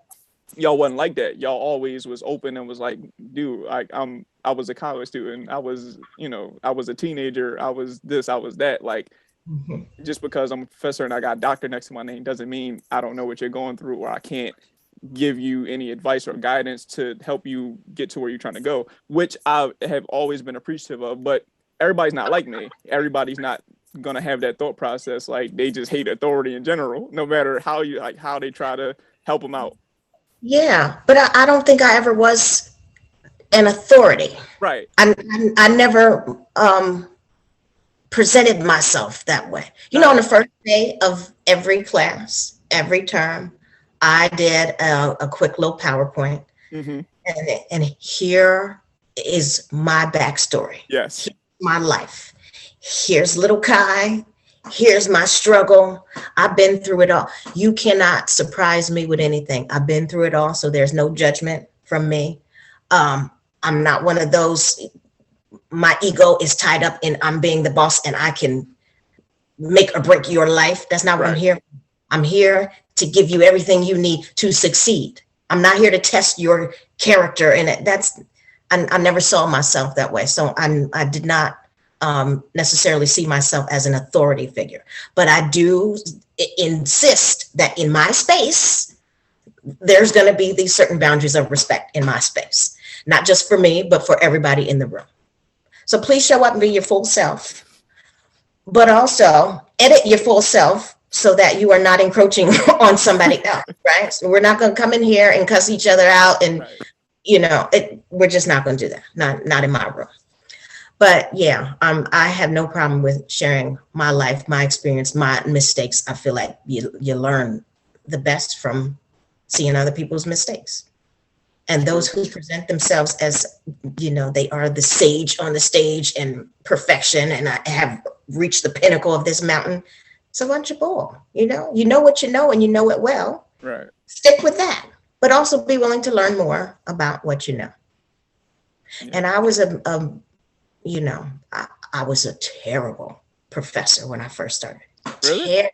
y'all wasn't like that. Y'all always was open and was like, dude, I was a college student. I was a teenager. I was this, I was that. Like, Mhm. just because I'm a professor and I got doctor next to my name doesn't mean I don't know what you're going through, or I can't give you any advice or guidance to help you get to where you're trying to go, which I have always been appreciative of. But everybody's not like me. Everybody's not gonna have that thought process. Like, they just hate authority in general, no matter how they try to help them out. Yeah, but I don't think I ever was an authority. Right. I never presented myself that way. On the first day of every class, every term, I did a quick little PowerPoint, Mm-hmm. and here is my backstory. Yes. Here's my life. Here's little Kai. Here's my struggle. I've been through it all. You cannot surprise me with anything. I've been through it all, so there's no judgment from me. I'm not one of those, my ego is tied up in I'm being the boss and I can make or break your life. That's not what I'm here for. I'm here to give you everything you need to succeed. I'm not here to test your character. And I never saw myself that way. So I did not necessarily see myself as an authority figure, but I do insist that in my space, there's going to be these certain boundaries of respect in my space, not just for me, but for everybody in the room. So please show up and be your full self, but also edit your full self so that you are not encroaching on somebody else, right? So we're not going to come in here and cuss each other out. And, we're just not going to do that. Not in my room. But yeah, I have no problem with sharing my life, my experience, my mistakes. I feel like you learn the best from seeing other people's mistakes. And those who present themselves as, they are the sage on the stage and perfection, and I have reached the pinnacle of this mountain. It's a bunch of bull. You know what you know, and you know it well. Right. Stick with that, but also be willing to learn more about what you know. Yeah. And I was I was a terrible professor when I first started. Really?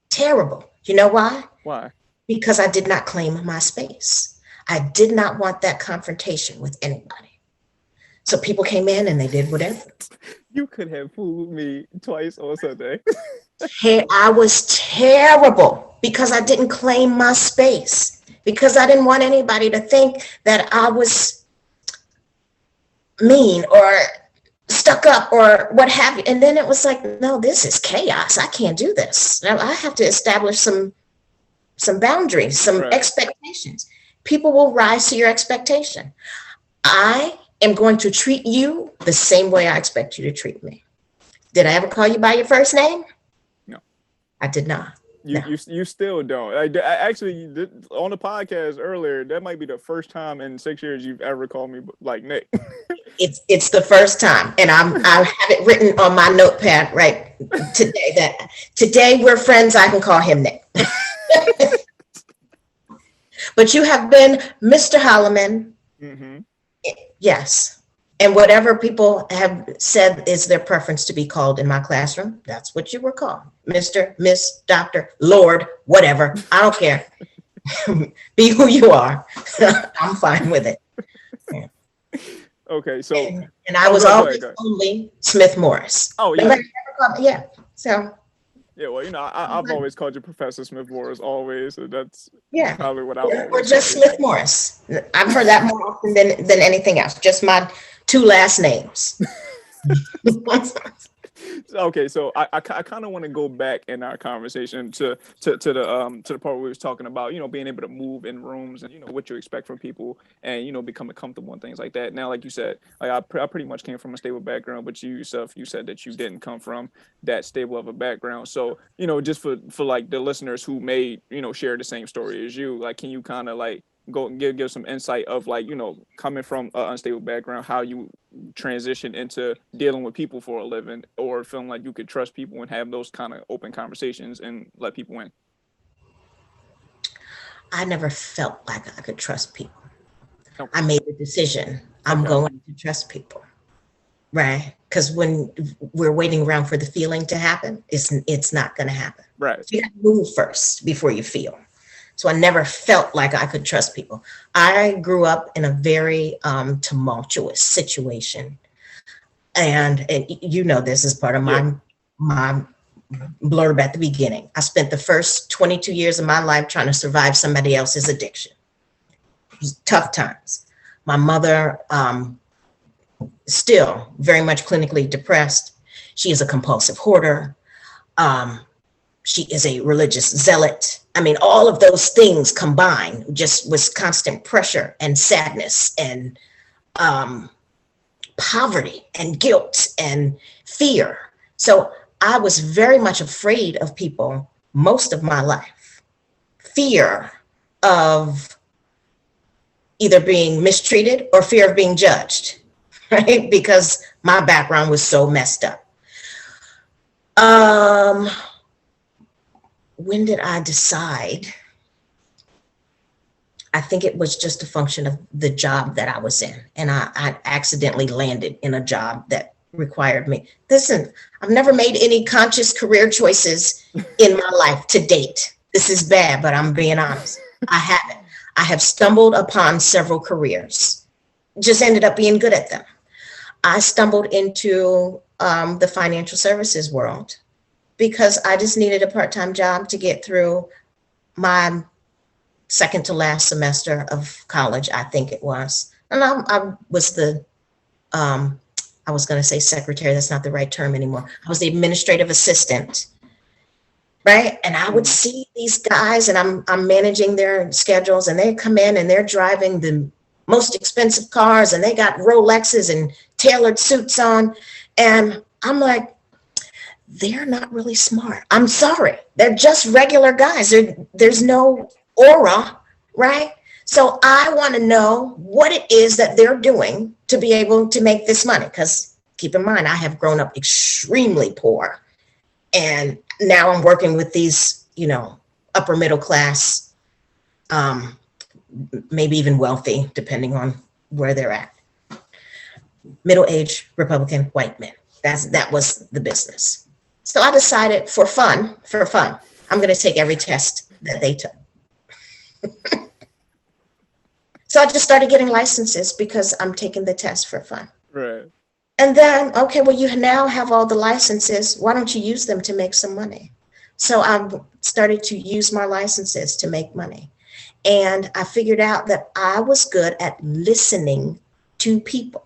Terrible. You know why? Why? Because I did not claim my space. I did not want that confrontation with anybody. So people came in and they did whatever. You could have fooled me twice on Sunday. Hey, I was terrible because I didn't claim my space, because I didn't want anybody to think that I was mean or stuck up or what have you. And then it was like, no, this is chaos. I can't do this. Now I have to establish some boundaries, some expectations. People will rise to your expectation. I am going to treat you the same way I expect you to treat me. Did I ever call you by your first name? No. I did not. You still don't. I actually, on the podcast earlier, that might be the first time in 6 years you've ever called me like Nick. It's the first time, and I have it written on my notepad right today that today we're friends. I can call him Nick. But you have been Mr. Holloman. Mm-hmm. Yes. And whatever people have said is their preference to be called in my classroom, that's what you were called. Mr., Miss, Doctor, Lord, whatever. I don't care. Be who you are. I'm fine with it. Yeah. Okay, so. And I was always only Smith Morris. Oh, yeah. Yeah. So. Yeah, well, I've always called you Professor Smith Morris, always. So that's probably what I always or just Smith Morris. I've heard that more often than anything else. Just my two last names. Okay, so I kind of want to go back in our conversation to the part where we was talking about, being able to move in rooms and what you expect from people, and becoming comfortable and things like that. Now, like you said, like I pretty much came from a stable background, but you yourself, you said that you didn't come from that stable of a background. So just for like the listeners who may share the same story as you, like, can you kind of like go and give some insight of, like, coming from an unstable background, how you transition into dealing with people for a living, or feeling like you could trust people and have those kind of open conversations and let people in? I never felt like I could trust people. I Okay. made the decision, I'm Okay. going to trust people, right? Because when we're waiting around for the feeling to happen, it's not going to happen. Right. You got to move first before you feel. So I never felt like I could trust people. I grew up in a very tumultuous situation, and this is part of Yeah. my blurb at the beginning. I spent the first 22 years of my life trying to survive somebody else's addiction. It was tough times. My mother, still very much clinically depressed. She is a compulsive hoarder. Um, she is a religious zealot. I mean, all of those things combined just was constant pressure and sadness and um, poverty and guilt and fear. So I was very much afraid of people most of my life. Fear of either being mistreated or fear of being judged, right? Because my background was so messed up. When did I decide? I think it was just a function of the job that I was in. And I accidentally landed in a job that required me. Listen, I've never made any conscious career choices in my life to date. This is bad, but I'm being honest. I haven't. I have stumbled upon several careers, just ended up being good at them. I stumbled into the financial services world because I just needed a part-time job to get through my second to last semester of college, I think it was. And I was I was going to say secretary, that's not the right term anymore. I was the administrative assistant, right? And I would Mhm. see these guys, and I'm managing their schedules, and they come in and they're driving the most expensive cars, and they got Rolexes and tailored suits on. And I'm like, they're not really smart. I'm sorry. They're just regular guys. There's no aura, right? So I want to know what it is that they're doing to be able to make this money. Because keep in mind, I have grown up extremely poor. And now I'm working with these, upper middle class, um, maybe even wealthy, depending on where they're at. Middle-aged Republican white men. That was the business. So I decided for fun, I'm going to take every test that they took. So I just started getting licenses because I'm taking the test for fun. Right. And then, okay, well, you now have all the licenses. Why don't you use them to make some money? So I started to use my licenses to make money. And I figured out that I was good at listening to people,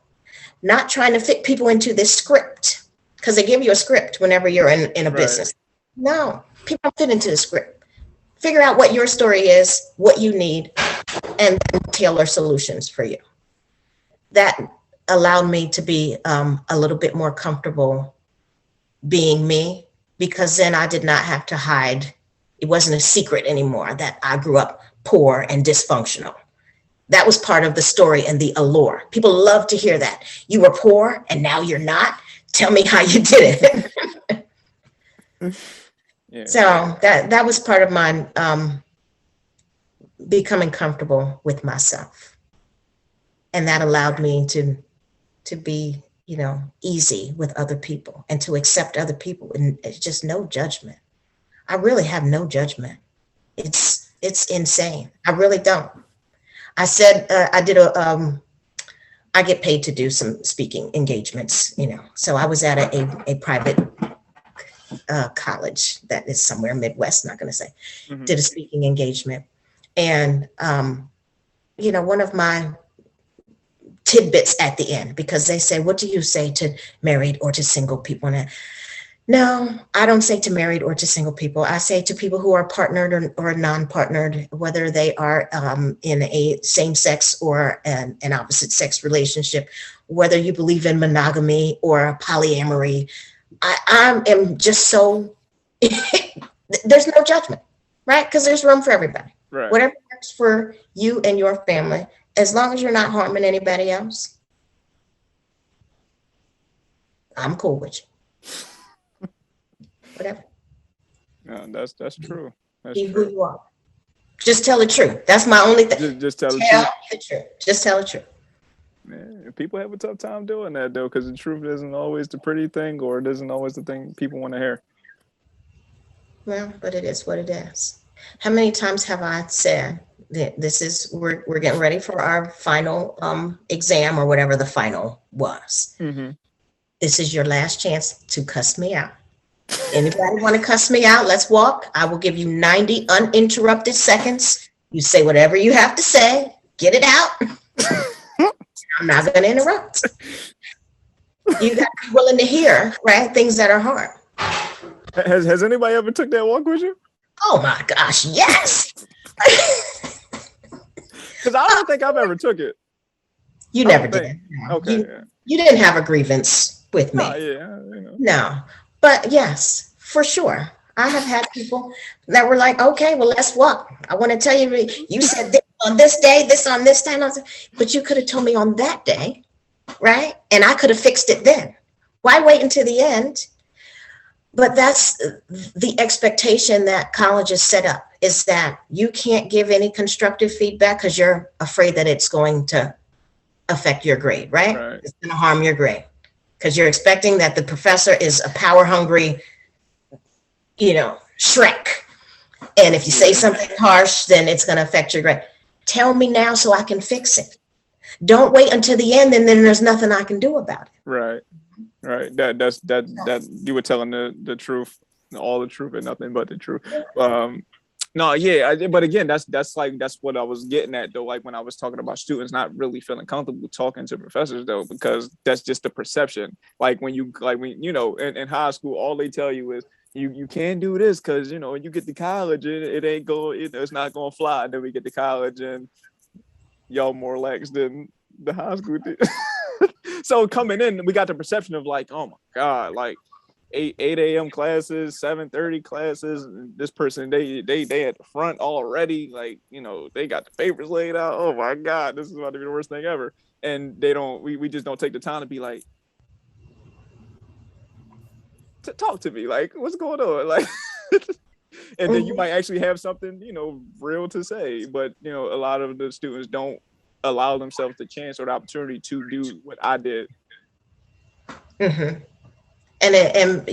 not trying to fit people into this script, because they give you a script whenever you're in a Right. business. No, people don't fit into the script. Figure out what your story is, what you need, and tailor solutions for you. That allowed me to be a little bit more comfortable being me, because then I did not have to hide. It wasn't a secret anymore that I grew up poor and dysfunctional. That was part of the story and the allure. People love to hear that. You were poor and now you're not. Tell me how you did it. Yeah. So that was part of my becoming comfortable with myself. And that allowed me to be, easy with other people and to accept other people. And it's just no judgment. I really have no judgment. It's insane. I really don't. I said I get paid to do some speaking engagements, So I was at a private college that is somewhere Midwest, not going to say, Hmm. did a speaking engagement. And, one of my tidbits at the end, because they say, what do you say to married or to single people? And no, I don't say to married or to single people. I say to people who are partnered or non-partnered, whether they are in a same-sex or an opposite-sex relationship, whether you believe in monogamy or polyamory. I am just so, there's no judgment, right? Because there's room for everybody. Right. Whatever works for you and your family, as long as you're not harming anybody else, I'm cool with you. Whatever. Yeah, that's true. That's Be true. who you are. Just tell the truth. That's my only thing. Just tell the truth. Just tell the truth. Man, people have a tough time doing that though, because the truth isn't always the pretty thing, or it isn't always the thing people want to hear. Well, but it is what it is. How many times have I said that we're getting ready for our final exam or whatever the final was. Mm-hmm. This is your last chance to cuss me out. Anybody want to cuss me out? Let's walk. I will give you 90 uninterrupted seconds. You say whatever you have to say. Get it out. I'm not going to interrupt. You got to be willing to hear, right? Things that are hard. Has anybody ever took that walk with you? Oh my gosh, yes. Because I don't think I've ever took it. You never did. Okay. You didn't have a grievance with me. Oh, yeah. No. But yes, for sure. I have had people that were like, okay, well, let's walk. I want to tell you, you said this on this day, this on this day, but you could have told me on that day, right? And I could have fixed it then. Why wait until the end? But that's the expectation that colleges set up, is that you can't give any constructive feedback because you're afraid that it's going to affect your grade, right? It's going to harm your grade because you're expecting that the professor is a power hungry, Shrek. And if you say something harsh, then it's going to affect your grade. Tell me now so I can fix it. Don't wait until the end and then there's nothing I can do about it. Right. That you were telling the truth, all the truth and nothing but the truth. No, yeah, but again, that's what I was getting at though. Like when I was talking about students not really feeling comfortable talking to professors though, because that's just the perception. Like when in high school, all they tell you is you can't do this because you get to college and it ain't going, it's not going to fly. And then we get to college and y'all more lax than the high school did. So coming in, we got the perception of like, oh my God, like 8 a.m. classes, 7:30 classes. This person, they at the front already, like, they got the papers laid out. Oh my God, this is about to be the worst thing ever. And we just don't take the time to be like, to talk to me, like, what's going on? Like, and then you might actually have something, real to say. But, a lot of the students don't allow themselves the chance or the opportunity to do what I did. Mm-hmm. And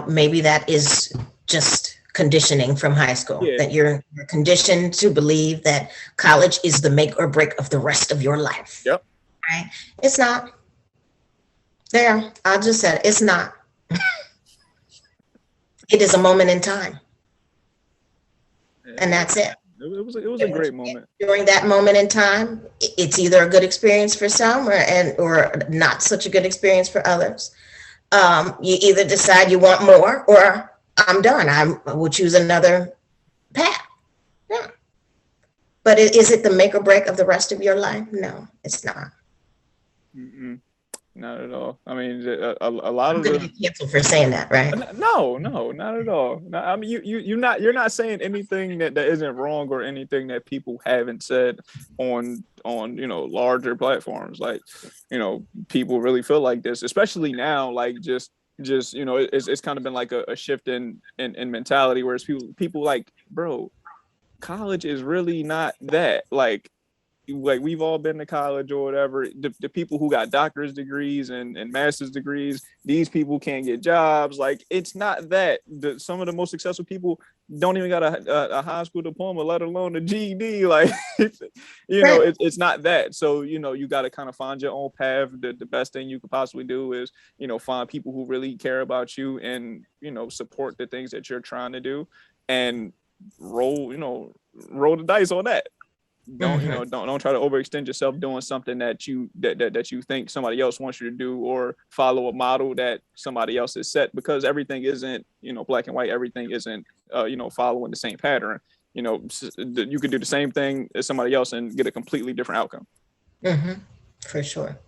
maybe that is just conditioning from high school, that you're conditioned to believe that college is the make or break of the rest of your life. Yep. Right? It's not. There, I just said it's not. It is a moment in time. And that's it. It was a great moment. During that moment in time, it's either a good experience for some or not such a good experience for others. You either decide you want more or I'm done. I will choose another path. Yeah. But is it the make or break of the rest of your life? No, it's not. Mm-mm. Not at all. I mean, a lot of them get canceled for saying that, right? No, not at all. No, I mean, you're not saying anything that isn't wrong or anything that people haven't said on larger platforms. Like, people really feel like this, especially now. Like just it's kind of been like a shift in mentality, whereas people like, bro, college is really not that. Like we've all been to college or whatever. The people who got doctorate degrees and master's degrees, these people can't get jobs. Like, it's not that. Some of the most successful people don't even got a high school diploma, let alone a GED. Like, it's not that. So, you got to kind of find your own path. The best thing you could possibly do is, find people who really care about you and, support the things that you're trying to do and roll the dice on that. Don't, Hmm. don't try to overextend yourself doing something that you think somebody else wants you to do, or follow a model that somebody else has set, because everything isn't, black and white. Everything isn't, following the same pattern. You could do the same thing as somebody else and get a completely different outcome. Hmm. For sure.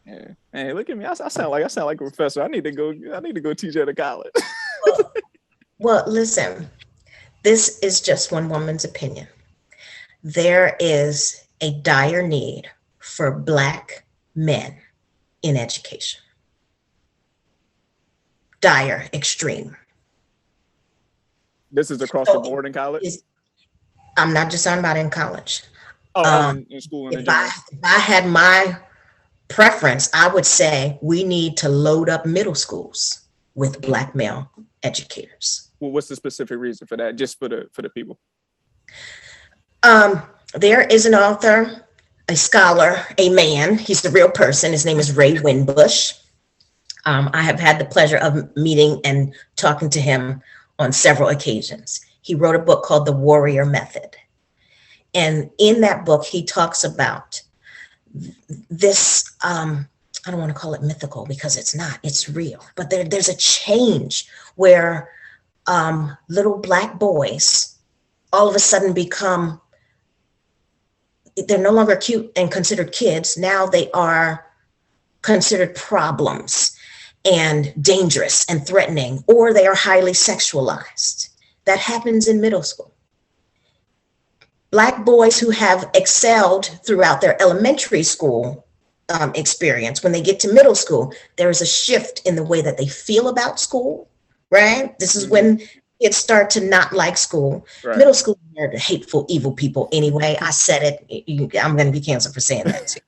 Yeah. Hey, look at me. I sound like a professor. I need to go teach at a college. Well, well, listen, this is just one woman's opinion. There is a dire need for Black men in education. Dire, extreme. This is across the So board in college. is I'm not just talking about in college. Oh, Um, in school and in if I general. if I had my preference, I would say we need to load up middle schools with Black male educators. Well, what's the specific reason for that? Just for the people. Um, there is an author, a scholar, a man. He's the real person. His name is Ray Winbush. I have had the pleasure of meeting and talking to him on several occasions. He wrote a book called The Warrior Method. And in that book, he talks about this. I don't want to call it mythical because it's not, it's real. But there's a change where little Black boys all of a sudden become, they're no longer cute and considered kids. Now they are considered problems and dangerous and threatening, or they are highly sexualized. That happens in middle school. Black boys who have excelled throughout their elementary school experience, when they get to middle school, there is a shift in the way that they feel about school, right? This is when kids start to not like school. Right. Middle school, they're the hateful, evil people anyway. I said it. I'm going to be canceled for saying that too.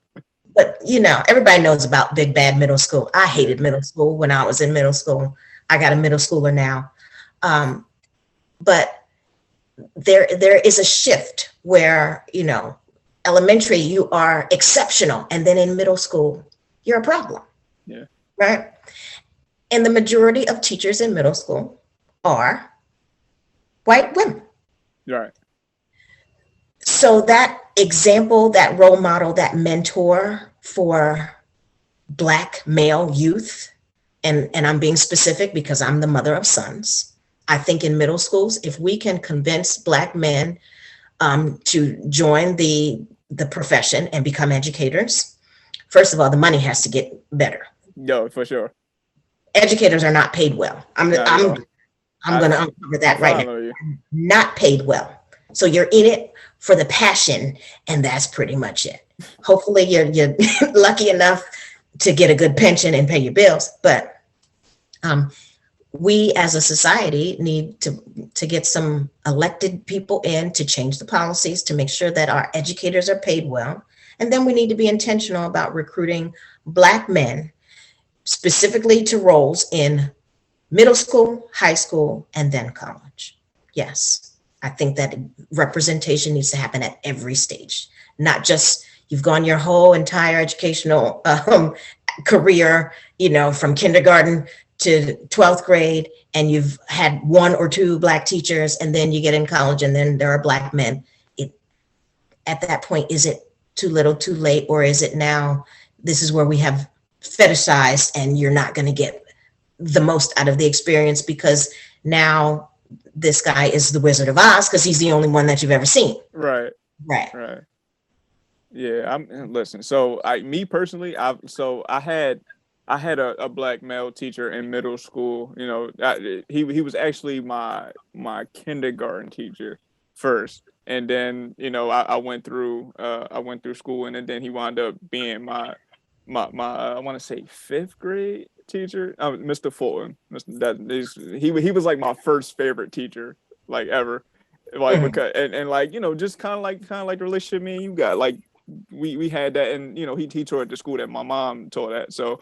But everybody knows about big bad middle school. I hated middle school when I was in middle school. I got a middle schooler now. But there is a shift where, elementary, you are exceptional. And then in middle school, you're a problem. Yeah. Right. And the majority of teachers in middle school are white women. Right. So that example, that role model, that mentor for Black male youth, and I'm being specific because I'm the mother of sons. I think in middle schools, if we can convince Black men to join the profession and become educators, first of all, the money has to get better. Yo, for sure. Educators are not paid well. I'm going to uncover that right now. Not paid well. So you're in it for the passion, and that's pretty much it. Hopefully you're lucky enough to get a good pension and pay your bills. But we as a society need to get some elected people in to change the policies, to make sure that our educators are paid well. And then we need to be intentional about recruiting Black men specifically to roles in middle school, high school, and then college. Yes, I think that representation needs to happen at every stage, not just you've gone your whole entire educational career, from kindergarten to 12th grade, and you've had one or two Black teachers, and then you get in college and then there are Black men. At that point, is it too little, too late, or is it now this is where we have fetishized and you're not going to get the most out of the experience because now this guy is the Wizard of Oz because he's the only one that you've ever seen. Right. Yeah, listen. So me personally, I had a Black male teacher in middle school. He was actually my kindergarten teacher first, and then I went through school, and then he wound up being my I want to say fifth grade teacher, Mr. Fulton. He was like my first favorite teacher like ever, like because and like just kind of like the relationship me and you got, like we had that, and he taught at the school that my mom taught at, so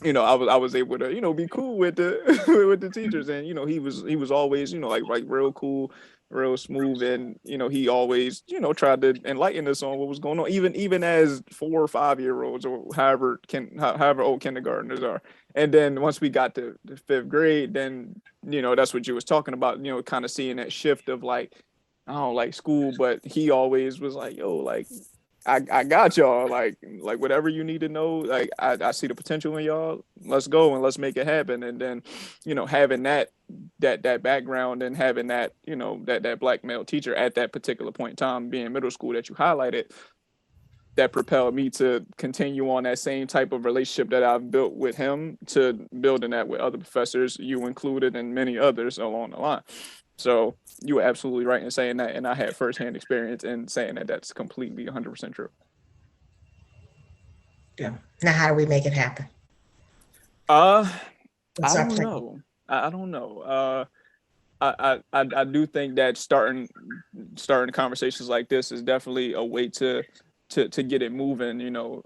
I was able to be cool with the with the teachers, and he was always like real cool, real smooth, and he always tried to enlighten us on what was going on, even as 4 or 5 year olds, or however old kindergartners are. And then once we got to the fifth grade, then that's what you was talking about, kind of seeing that shift of like, I don't like school, but he always was like, yo, like I got y'all, like whatever you need to know, like I see the potential in y'all. Let's go and let's make it happen. And then, having that background and having that, that black male teacher at that particular point in time, being middle school that you highlighted, that propelled me to continue on that same type of relationship that I've built with him, to building that with other professors, you included, and many others along the line. So you were absolutely right in saying that, and I had firsthand experience in saying that. That's completely 100% true. Yeah. Now, how do we make it happen? Uh, What's I our don't plan? know. I don't know. I do think that starting conversations like this is definitely a way to get it moving.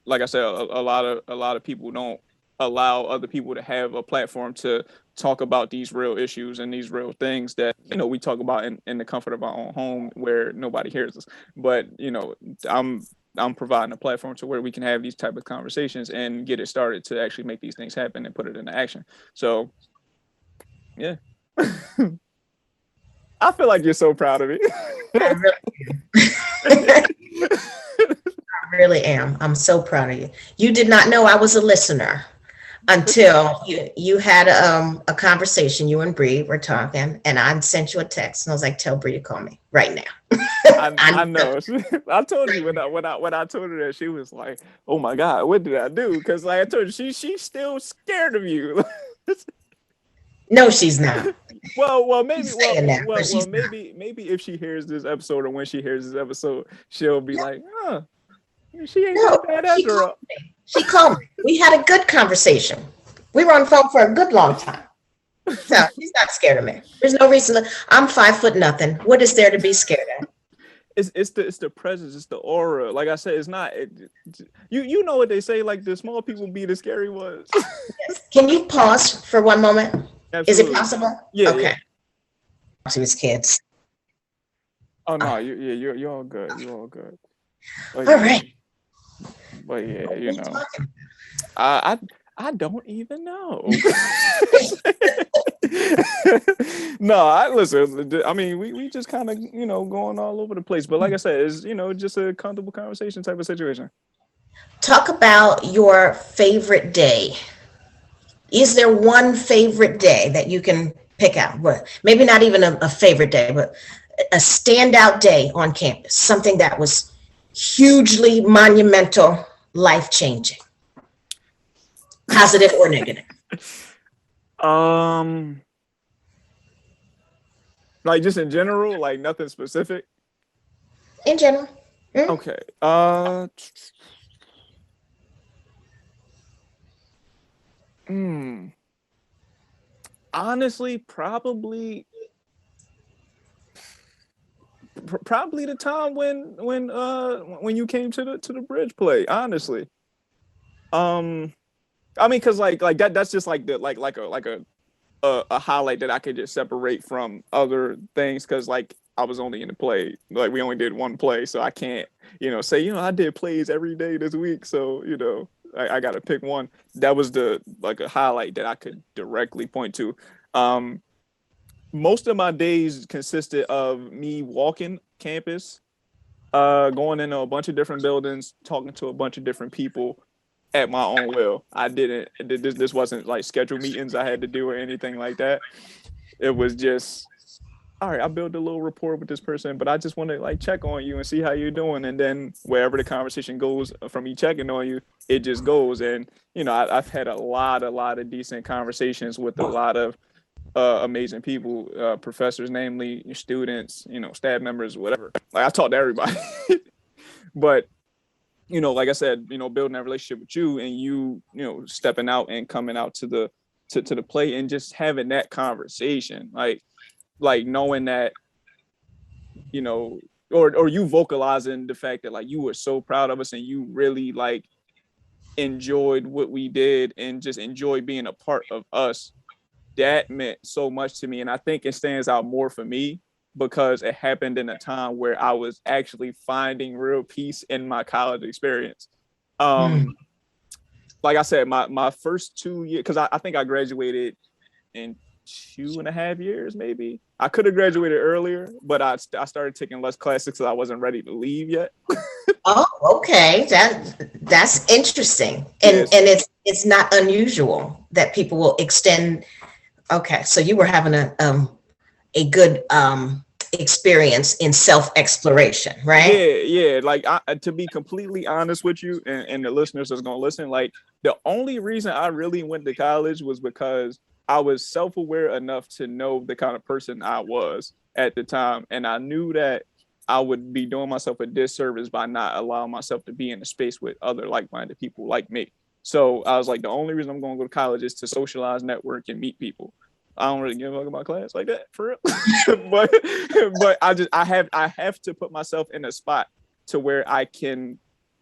Like I said, a lot of people don't allow other people to have a platform to talk about these real issues and these real things that we talk about in the comfort of our own home where nobody hears us. But I'm I'm providing a platform to where we can have these type of conversations and get it started to actually make these things happen and put it into action. So yeah. I feel like you're so proud of me. I really, I really am. I'm so proud of you. You did not know I was a listener until you had a conversation. You and Bree were talking, and I sent you a text, and I was like, "Tell Bree to call me right now." I I need know. I told you when I told her that, she was like, "Oh my God, what did I do?" Because like I told you, she's still scared of you. No, she's not. Well, maybe, She's saying that, but she's not. maybe if she hears this episode, or when she hears this episode, she'll be No, like, "Huh, she ain't no. that bad She after called all." me. She called me. We had a good conversation. We were on the phone for a good long time. So she's not scared of me. There's no reason to, I'm 5 foot nothing. What is there to be scared of? It's the presence, it's the aura. Like I said, it's not. You know what they say, like the small people be the scary ones. Yes. Can you pause for one moment? Is it Absolutely. possible? Yeah, yeah. Okay. To his kids. Oh All no, you're all good. You're all good. But yeah, right. but yeah, What are we talking? I I don't even know. No, I listen. I mean, we just kind of going all over the place. But like I said, it's just a comfortable conversation type of situation. Talk about your favorite day. Is there one favorite day that you can pick out? Well, maybe not even a favorite day, but a standout day on campus, something that was hugely monumental, life changing, positive or negative. Um, like just in general, like nothing specific. In general. Mm, Okay. Hmm. Honestly, probably the time when you came to the bridge play. Honestly, um, I mean, cause like that's just like the like a highlight that I could just separate from other things, because like I was only in the play, like we only did one play, so I can't say I did plays every day this week, so I got to pick one. That was the like a highlight that I could directly point to. Um, Most of my days consisted of me walking campus, going into a bunch of different buildings, talking to a bunch of different people at my own will. I didn't. This wasn't like scheduled meetings I had to do or anything like that. It was just, all right, I built a little rapport with this person, but I just want to like check on you and see how you're doing. And then wherever the conversation goes from me checking on you, it just goes. And I've had a lot of decent conversations with a lot of amazing people, professors, namely students, staff members, whatever. Like I talk to everybody, but like I said, building that relationship with you, and stepping out and coming out to the play and just having that conversation, like knowing that, you know, or you vocalizing the fact that like you were so proud of us and you really like enjoyed what we did and just enjoyed being a part of us. That meant so much to me, and I think it stands out more for me because it happened in a time where I was actually finding real peace in my college experience. mm, um like I said, my first 2 years, because I think I graduated in 2.5 years, maybe. I could have graduated earlier, but I started taking less classes because I wasn't ready to leave yet. Oh, okay. That's interesting. And Yes. it's not unusual that people will extend. Okay, so you were having a good experience in self-exploration, right? Yeah. Like, to be completely honest with you, and the listeners that's gonna listen, like, the only reason I really went to college was because I was self-aware enough to know the kind of person I was at the time, and I knew that I would be doing myself a disservice by not allowing myself to be in a space with other like-minded people like me. So I was like, the only reason I'm going to go to college is to socialize, network, and meet people. I don't really give a fuck about class like that, for real. but I have to put myself in a spot to where I can,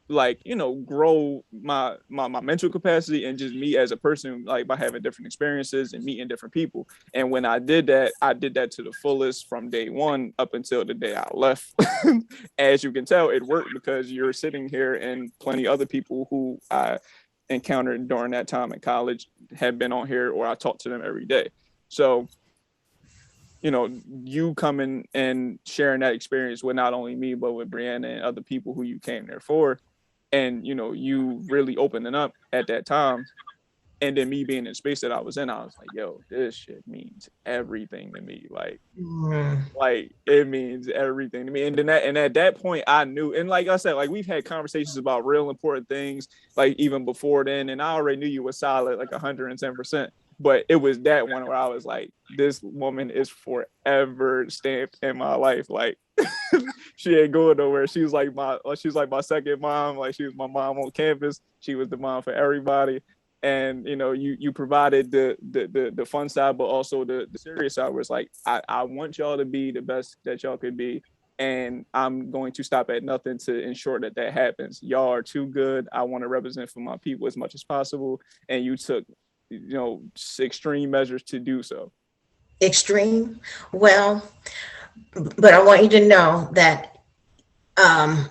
like, grow my mental capacity and just me as a person, like, by having different experiences and meeting different people. And when I did that to the fullest from day one up until the day I left. As you can tell, it worked because you're sitting here, and plenty other people who I encountered during that time in college have been on here, or I talk to them every day. So, you coming and sharing that experience with not only me, but with Brianna and other people who you came there for, and you really opening up at that time, and then me being in the space that I was in, I was like, yo, this shit means everything to me. Mm. Like, it means everything to me. And then at that point I knew, and like I said, like, we've had conversations about real important things, like, even before then, and I already knew you were solid, like, 110%. But it was that one where I was like, this woman is forever stamped in my life. Like, she ain't going nowhere. She's like my second mom. Like, she was my mom on campus. She was the mom for everybody. And you provided the fun side, but also the serious side, where it's like, I want y'all to be the best that y'all could be, and I'm going to stop at nothing to ensure that happens. Y'all are too good. I want to represent for my people as much as possible, and you took extreme measures to do so. Extreme. Well, but I want you to know that I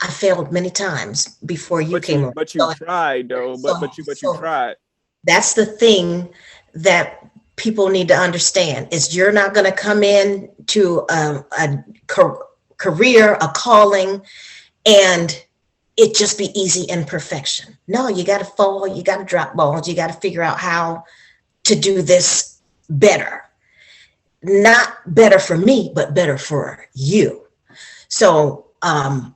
failed many times before you But came you around. but you tried, though. But you So tried. that's the thing that people need to understand is you're not going to come in to a career, a calling, and it just be easy and perfection. No, you got to fall, you got to drop balls, you got to figure out how to do this better. Not better for me, but better for you. So I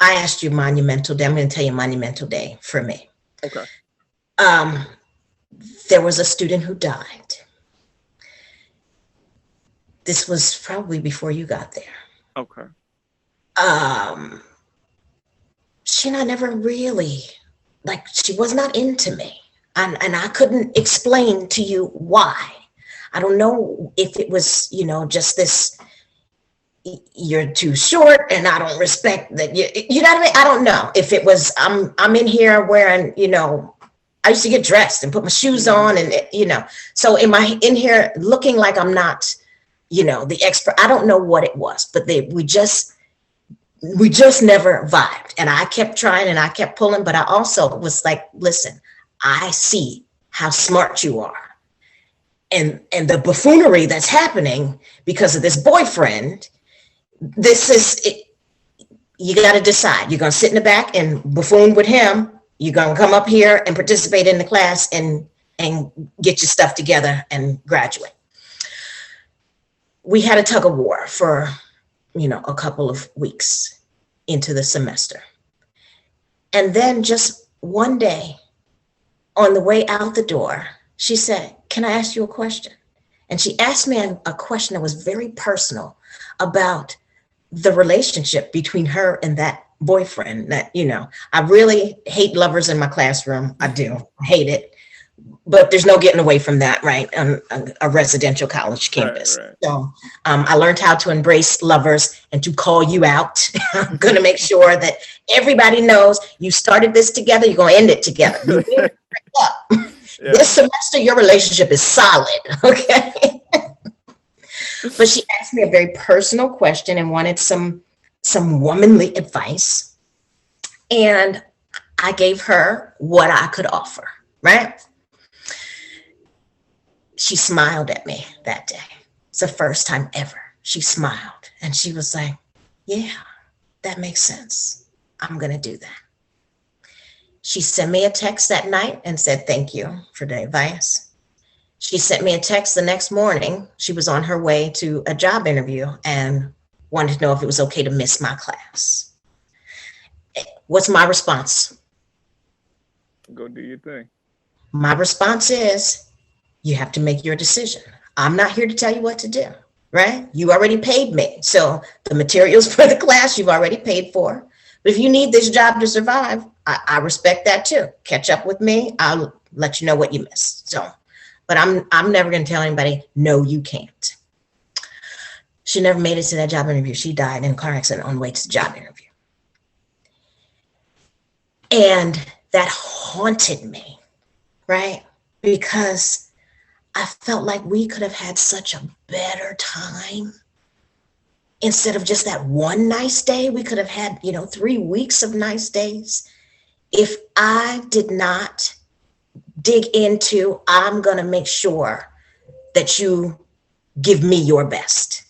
asked you monumental day. I'm going to tell you monumental day for me. Okay. There was a student who died. This was probably before you got there. Okay. She and I never really, like, she was not into me. And I couldn't explain to you why. I don't know if it was, just this, you're too short and I don't respect that. You know what I mean? I don't know if it was, I'm in here wearing, I used to get dressed and put my shoes on and, so am I in here looking like I'm not, the expert? I don't know what it was, but we just never vibed. And I kept trying and I kept pulling, but I also was like, listen, I see how smart you are. And the buffoonery that's happening because of this boyfriend, this is it. You got to decide. You're going to sit in the back and buffoon with him. You're going to come up here and participate in the class and get your stuff together and graduate. We had a tug of war for, a couple of weeks into the semester. And then just one day on the way out the door, she said, can I ask you a question? And she asked me a question that was very personal about the relationship between her and that boyfriend that, I really hate lovers in my classroom. I do hate it, but there's no getting away from that, right? On a residential college campus. Right. So I learned how to embrace lovers and to call you out. I'm going to make sure that everybody knows you started this together. You're going to end it together. You didn't break up. Yeah. This semester, your relationship is solid. Okay. But she asked me a very personal question and wanted some womanly advice. And I gave her what I could offer, right? she smiled at me that day. It's the first time ever. She smiled and she was like, yeah, that makes sense. I'm going to do that. She sent me a text that night and said, thank you for the advice. She sent me a text the next morning. She was on her way to a job interview and wanted to know if it was okay to miss my class. What's my response? Go do your thing. My response is, you have to make your decision. I'm not here to tell you what to do, right? You already paid me. So the materials for the class you've already paid for. But if you need this job to survive, I respect that too. Catch up with me. I'll let you know what you missed. So, but I'm never going to tell anybody, no, you can't. She never made it to that job interview. She died in a car accident on the way to the job interview. And that haunted me, right? Because I felt like we could have had such a better time. Instead of just that one nice day, we could have had, 3 weeks of nice days. If I did not dig into, I'm going to make sure that you give me your best.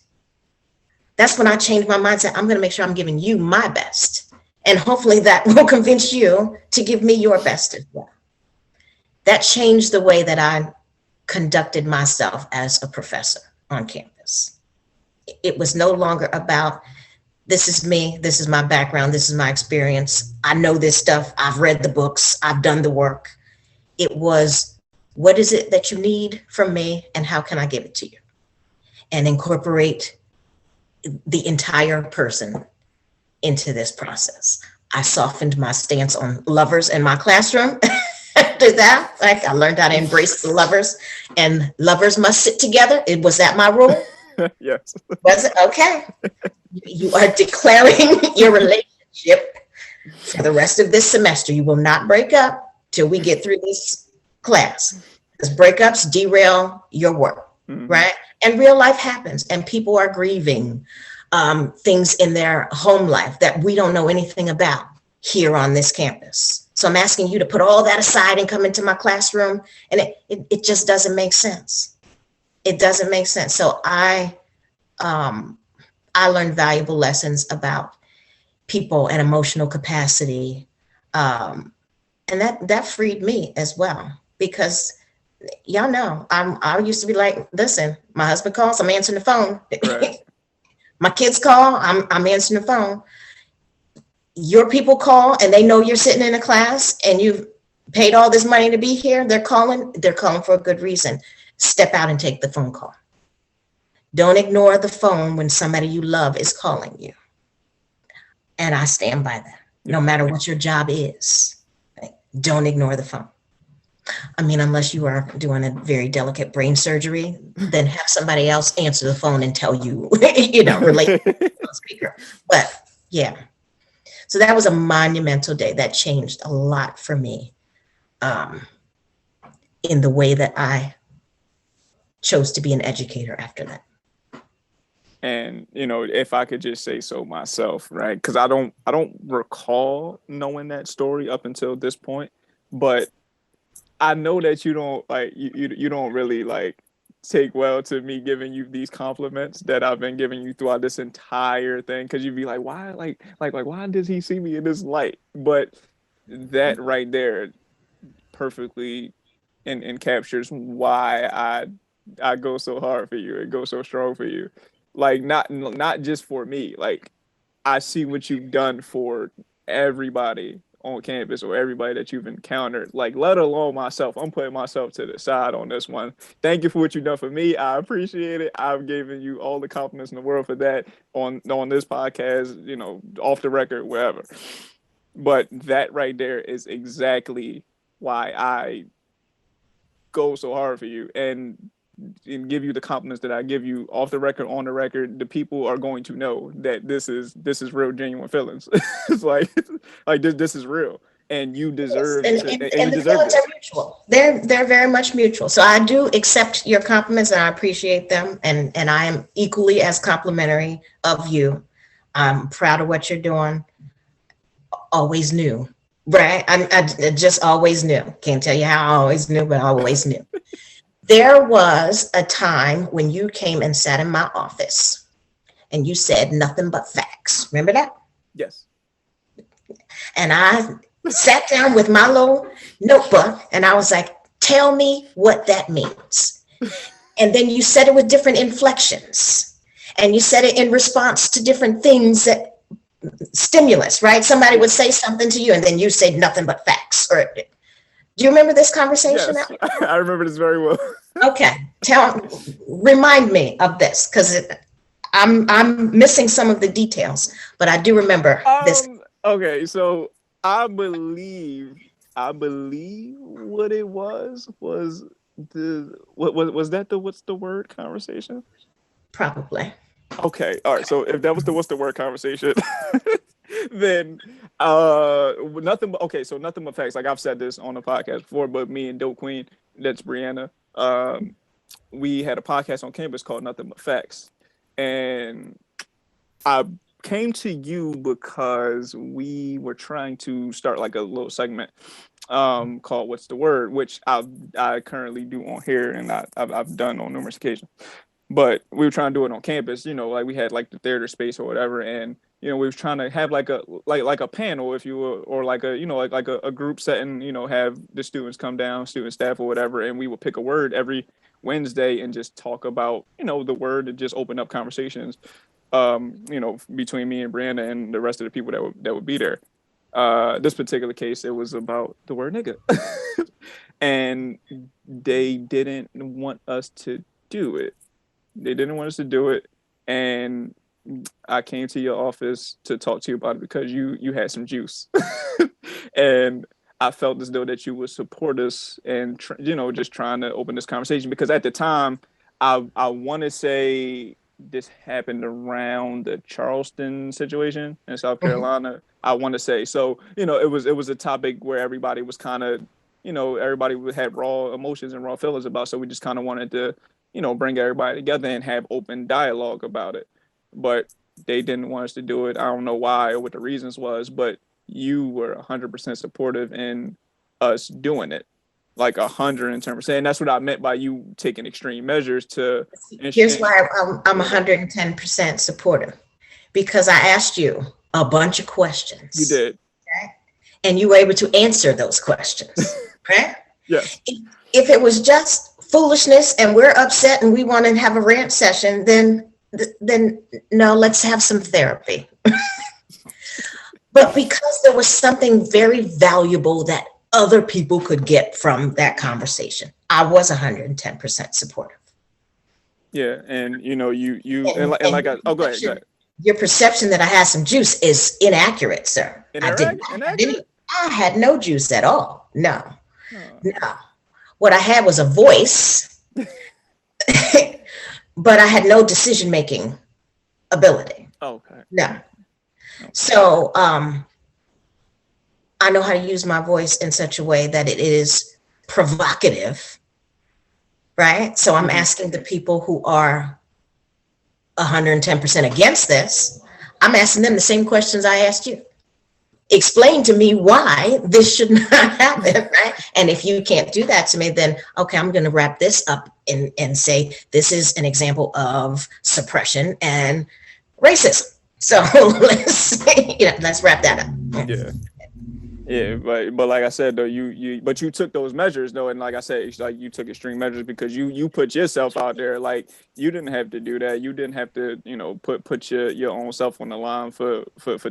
That's when I changed my mindset. I'm going to make sure I'm giving you my best. And hopefully that will convince you to give me your best as well. That changed the way that I conducted myself as a professor on campus. It was no longer about, this is me, this is my background, this is my experience. I know this stuff. I've read the books. I've done the work. It was, what is it that you need from me and how can I give it to you? And incorporate the entire person into this process. I softened my stance on lovers in my classroom. After that, like I learned how to embrace the lovers, and lovers must sit together. Was that my rule? Yes. Was it? Okay. You are declaring your relationship for the rest of this semester. You will not break up till we get through this class, because breakups derail your work, right? And real life happens, and people are grieving things in their home life that we don't know anything about here on this campus. So I'm asking you to put all that aside and come into my classroom, and it just doesn't make sense. It doesn't make sense. So I learned valuable lessons about people and emotional capacity, and that freed me as well, because y'all know I used to be like, listen, my husband calls, I'm answering the phone. Right. My kids call, I'm answering the phone. Your people call and they know you're sitting in a class and you've paid all this money to be here. They're calling for a good reason. Step out and take the phone call. Don't ignore the phone when somebody you love is calling you. And I stand by that. No matter what your job is, don't ignore the phone. I mean, unless you are doing a very delicate brain surgery, then have somebody else answer the phone and tell you, relate to the speaker. But yeah. So that was a monumental day that changed a lot for me in the way that I chose to be an educator after that. And, if I could just say so myself, right? Because I don't recall knowing that story up until this point, but I know that you don't you don't really take well to me giving you these compliments that I've been giving you throughout this entire thing, because you'd be like, why, why does he see me in this light? But that right there perfectly captures why I go so hard for you and go so strong for you. Not just for me. I see what you've done for everybody on campus or everybody that you've encountered, let alone myself. I'm putting myself to the side on this one. Thank you for what you've done for me. I appreciate it. I've given you all the compliments in the world for that on this podcast, off the record, wherever. But that right there is exactly why I go so hard for you and give you the compliments that I give you off the record, on the record. The people are going to know that this is real, genuine feelings. It's this is real, and you deserve. Yes. And the feelings are mutual. They're very much mutual. So I do accept your compliments and I appreciate them, and I am equally as complimentary of you. I'm proud of what you're doing. Always knew, right? I just always knew. Can't tell you how I always knew, but I always knew. There was a time when you came and sat in my office and you said nothing but facts. Remember that? Yes. And I sat down with my little notebook and I was like, tell me what that means. And then you said it with different inflections and you said it in response to different things that stimulus, right? Somebody would say something to you and then you say nothing but facts. Or do you remember this conversation? Yes, I remember this very well. Okay, remind me of this because I'm missing some of the details, but I do remember this. Okay, so I believe what it was the what was that the what's the word conversation? Probably. Okay, all right. So if that was the what's the word conversation, then nothing but okay, so nothing but facts. Like I've said this on the podcast before, but me and Dope Queen, that's Brianna, we had a podcast on campus called Nothing But Facts. And I came to you because we were trying to start like a little segment called What's the Word, which I currently do on here and I've done on numerous occasions. But we were trying to do it on campus, like we had like the theater space or whatever, and we were trying to have like a panel, if you will, or like a like a group setting, have the students come down, student staff or whatever, and we would pick a word every Wednesday and just talk about the word and just open up conversations, between me and Brianna and the rest of the people that would be there. This particular case, it was about the word nigga, and they didn't want us to do it. They didn't want us to do it, and I came to your office to talk to you about it because you had some juice, and I felt as though that you would support us and just trying to open this conversation because at the time, I want to say this happened around the Charleston situation in South Carolina. I want to say so. It was a topic where everybody was kind of everybody had raw emotions and raw feelings about. So we just kind of wanted to bring everybody together and have open dialogue about it. But they didn't want us to do it. I don't know why or what the reasons was, but you were 100% supportive in us doing it, like 110%. And that's what I meant by you taking extreme measures to. Here's why I'm 110% supportive, because I asked you a bunch of questions. You did. Okay? And you were able to answer those questions, right? Yes. If it was just foolishness and we're upset and we want to have a rant session, then no, let's have some therapy. But because there was something very valuable that other people could get from that conversation, I was 110% supportive. Yeah, and you like go ahead. Your perception that I had some juice is inaccurate, sir. I had no juice at all. No. What I had was a voice, but I had no decision-making ability. Okay. No. Okay. So I know how to use my voice in such a way that it is provocative, right? So I'm asking the people who are 110% against this, I'm asking them the same questions I asked you. Explain to me why this should not happen, right? And if you can't do that to me, then okay, I'm going to wrap this up and say this is an example of suppression and racism. So let's wrap that up. Yeah, but like I said though, you took those measures though, and like I said, it's like you took extreme measures because you put yourself out there. Like you didn't have to do that. You didn't have to put your own self on the line for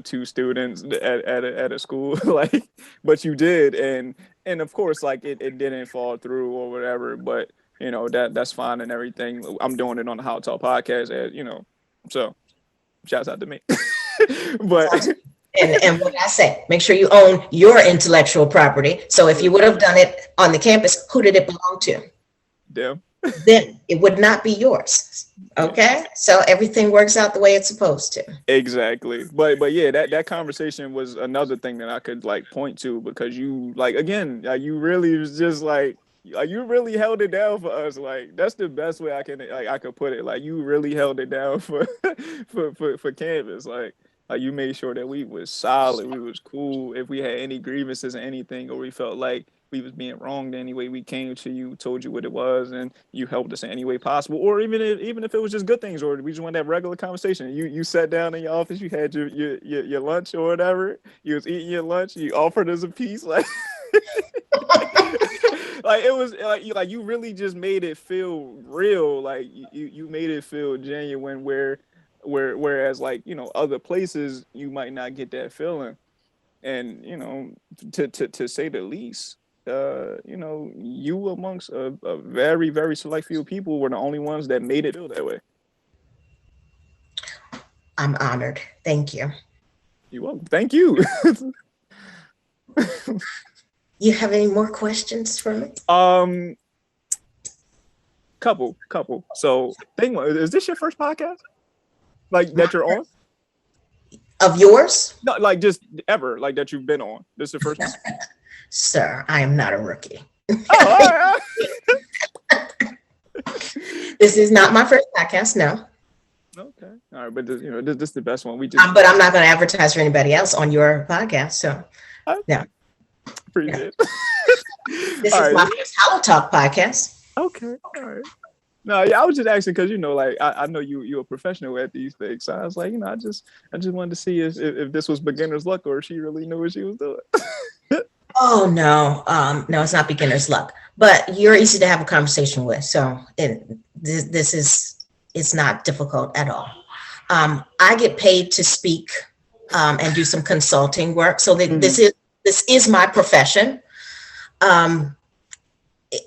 two students at a school. Like, but you did, and of course like it didn't fall through or whatever. But that's fine and everything. I'm doing it on the HolloTalk podcast, so shouts out to me. But. And what I say, make sure you own your intellectual property. So if you would have done it on the campus, who did it belong to? Them. Then it would not be yours. Okay. So everything works out the way it's supposed to. Exactly. But yeah, that conversation was another thing that I could like point to because you you really was just like you really held it down for us. Like that's the best way I could put it. Like you really held it down for campus. Like you made sure that we was solid, we was cool. If we had any grievances or anything, or we felt like we was being wronged any way we came to you, told you what it was, and you helped us in any way possible. Or even if it was just good things, or we just wanted that regular conversation. You sat down in your office, you had your lunch or whatever. You was eating your lunch. You offered us a piece, like like it was like you really just made it feel real. Like you made it feel genuine. Whereas like other places you might not get that feeling. And to say the least, you amongst a very very select few people were the only ones that made it feel that way. I'm honored. Thank you. You welcome. Thank you. You have any more questions for me? Couple. So, is this your first podcast? Like that you're on? Of yours? No, like just ever, like that you've been on. This is the first one? Sir, I am not a rookie. Oh, all right. This is not my first podcast, no. Okay. All right, but this is the best one. We just But I'm not going to advertise for anybody else on your podcast, so no. appreciate it. This is my first HolloTalk podcast. Okay. All right. No, yeah, I was just asking because like I know you're a professional at these things, so I was like, I just wanted to see if this was beginner's luck or if she really knew what she was doing. Oh no, no, it's not beginner's luck. But you're easy to have a conversation with, so it's not difficult at all. I get paid to speak and do some consulting work, so that this is my profession.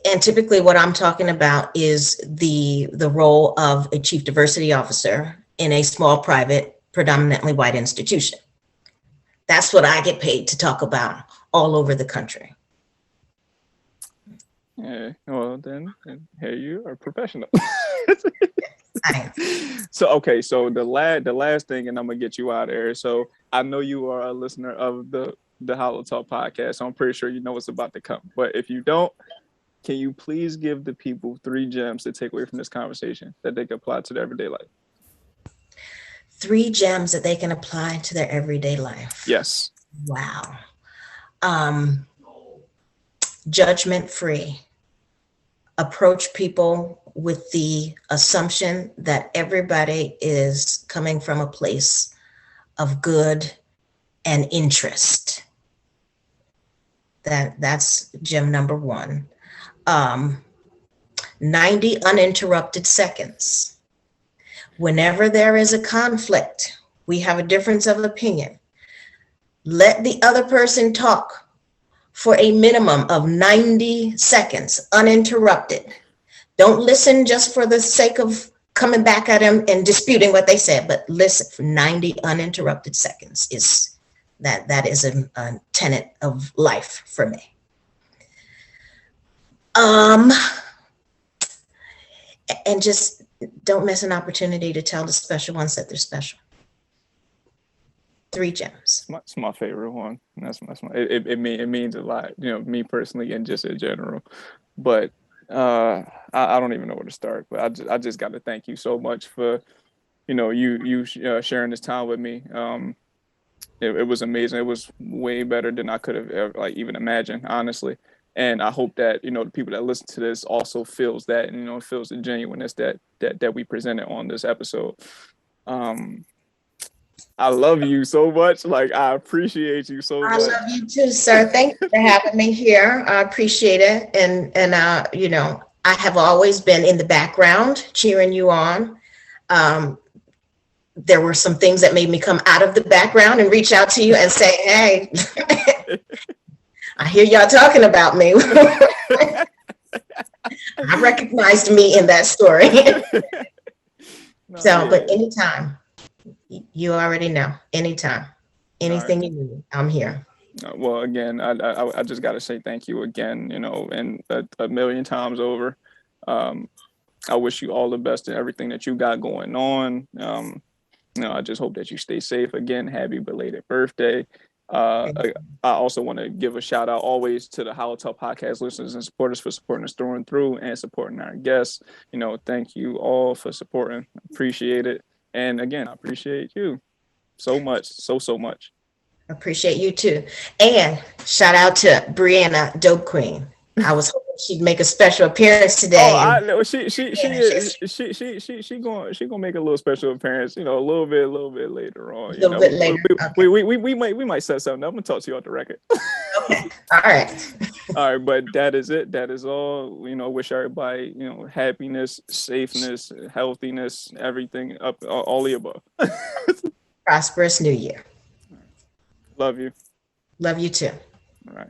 And typically what I'm talking about is the role of a chief diversity officer in a small, private, predominantly white institution. That's what I get paid to talk about all over the country. Yeah, well then here you are, professional. Thanks. So the last thing, and I'm gonna get you out of there. So I know you are a listener of the HolloTalk podcast, so I'm pretty sure you know what's about to come. But if you don't, can you please give the people 3 gems to take away from this conversation that they can apply to their everyday life? 3 gems that they can apply to their everyday life. Yes. Wow. Judgment-free. Approach people with the assumption that everybody is coming from a place of good and interest. That's gem number 1. 90 uninterrupted seconds. Whenever there is a conflict, we have a difference of opinion. Let the other person talk for a minimum of 90 seconds, uninterrupted. Don't listen just for the sake of coming back at them and disputing what they said, but listen for 90 uninterrupted seconds. That is a tenet of life for me. And just don't miss an opportunity to tell the special ones that they're special. 3 gems. It's my favorite one. It means a lot, me personally and just in general. But I don't even know where to start. But I just got to thank you so much for you sharing this time with me. It was amazing. It was way better than I could have ever even imagined, honestly. And I hope that the people that listen to this also feels that, and feels the genuineness that we presented on this episode. I love you so much. Like, I appreciate you so much. I love you too, sir. Thank you for having me here. I appreciate it. And I have always been in the background cheering you on. There were some things that made me come out of the background and reach out to you and say, hey, I hear y'all talking about me. I recognized me in that story. But anytime, you already know, anytime, anything you need, I'm here. Well, again, I just got to say thank you again, and a million times over. I wish you all the best in everything that you got going on. I just hope that you stay safe. Again, happy belated birthday. I also want to give a shout out always to the HolloTalk podcast listeners and supporters for supporting us through and through and supporting our guests. Thank you all for supporting. Appreciate it. And again, I appreciate you so much. So much. Appreciate you too. And shout out to Brianna Dope Queen. I was hoping she'd make a special appearance Oh, today, I and know she gonna make a little special appearance, a little bit later a on. little bit later. Okay. We might set something up. I'm gonna talk to you off the record. Okay. All right. All right, but that is it. That is all. Wish everybody, happiness, safeness, healthiness, everything up, all the above. Prosperous New Year. Love you. Love you too. All right.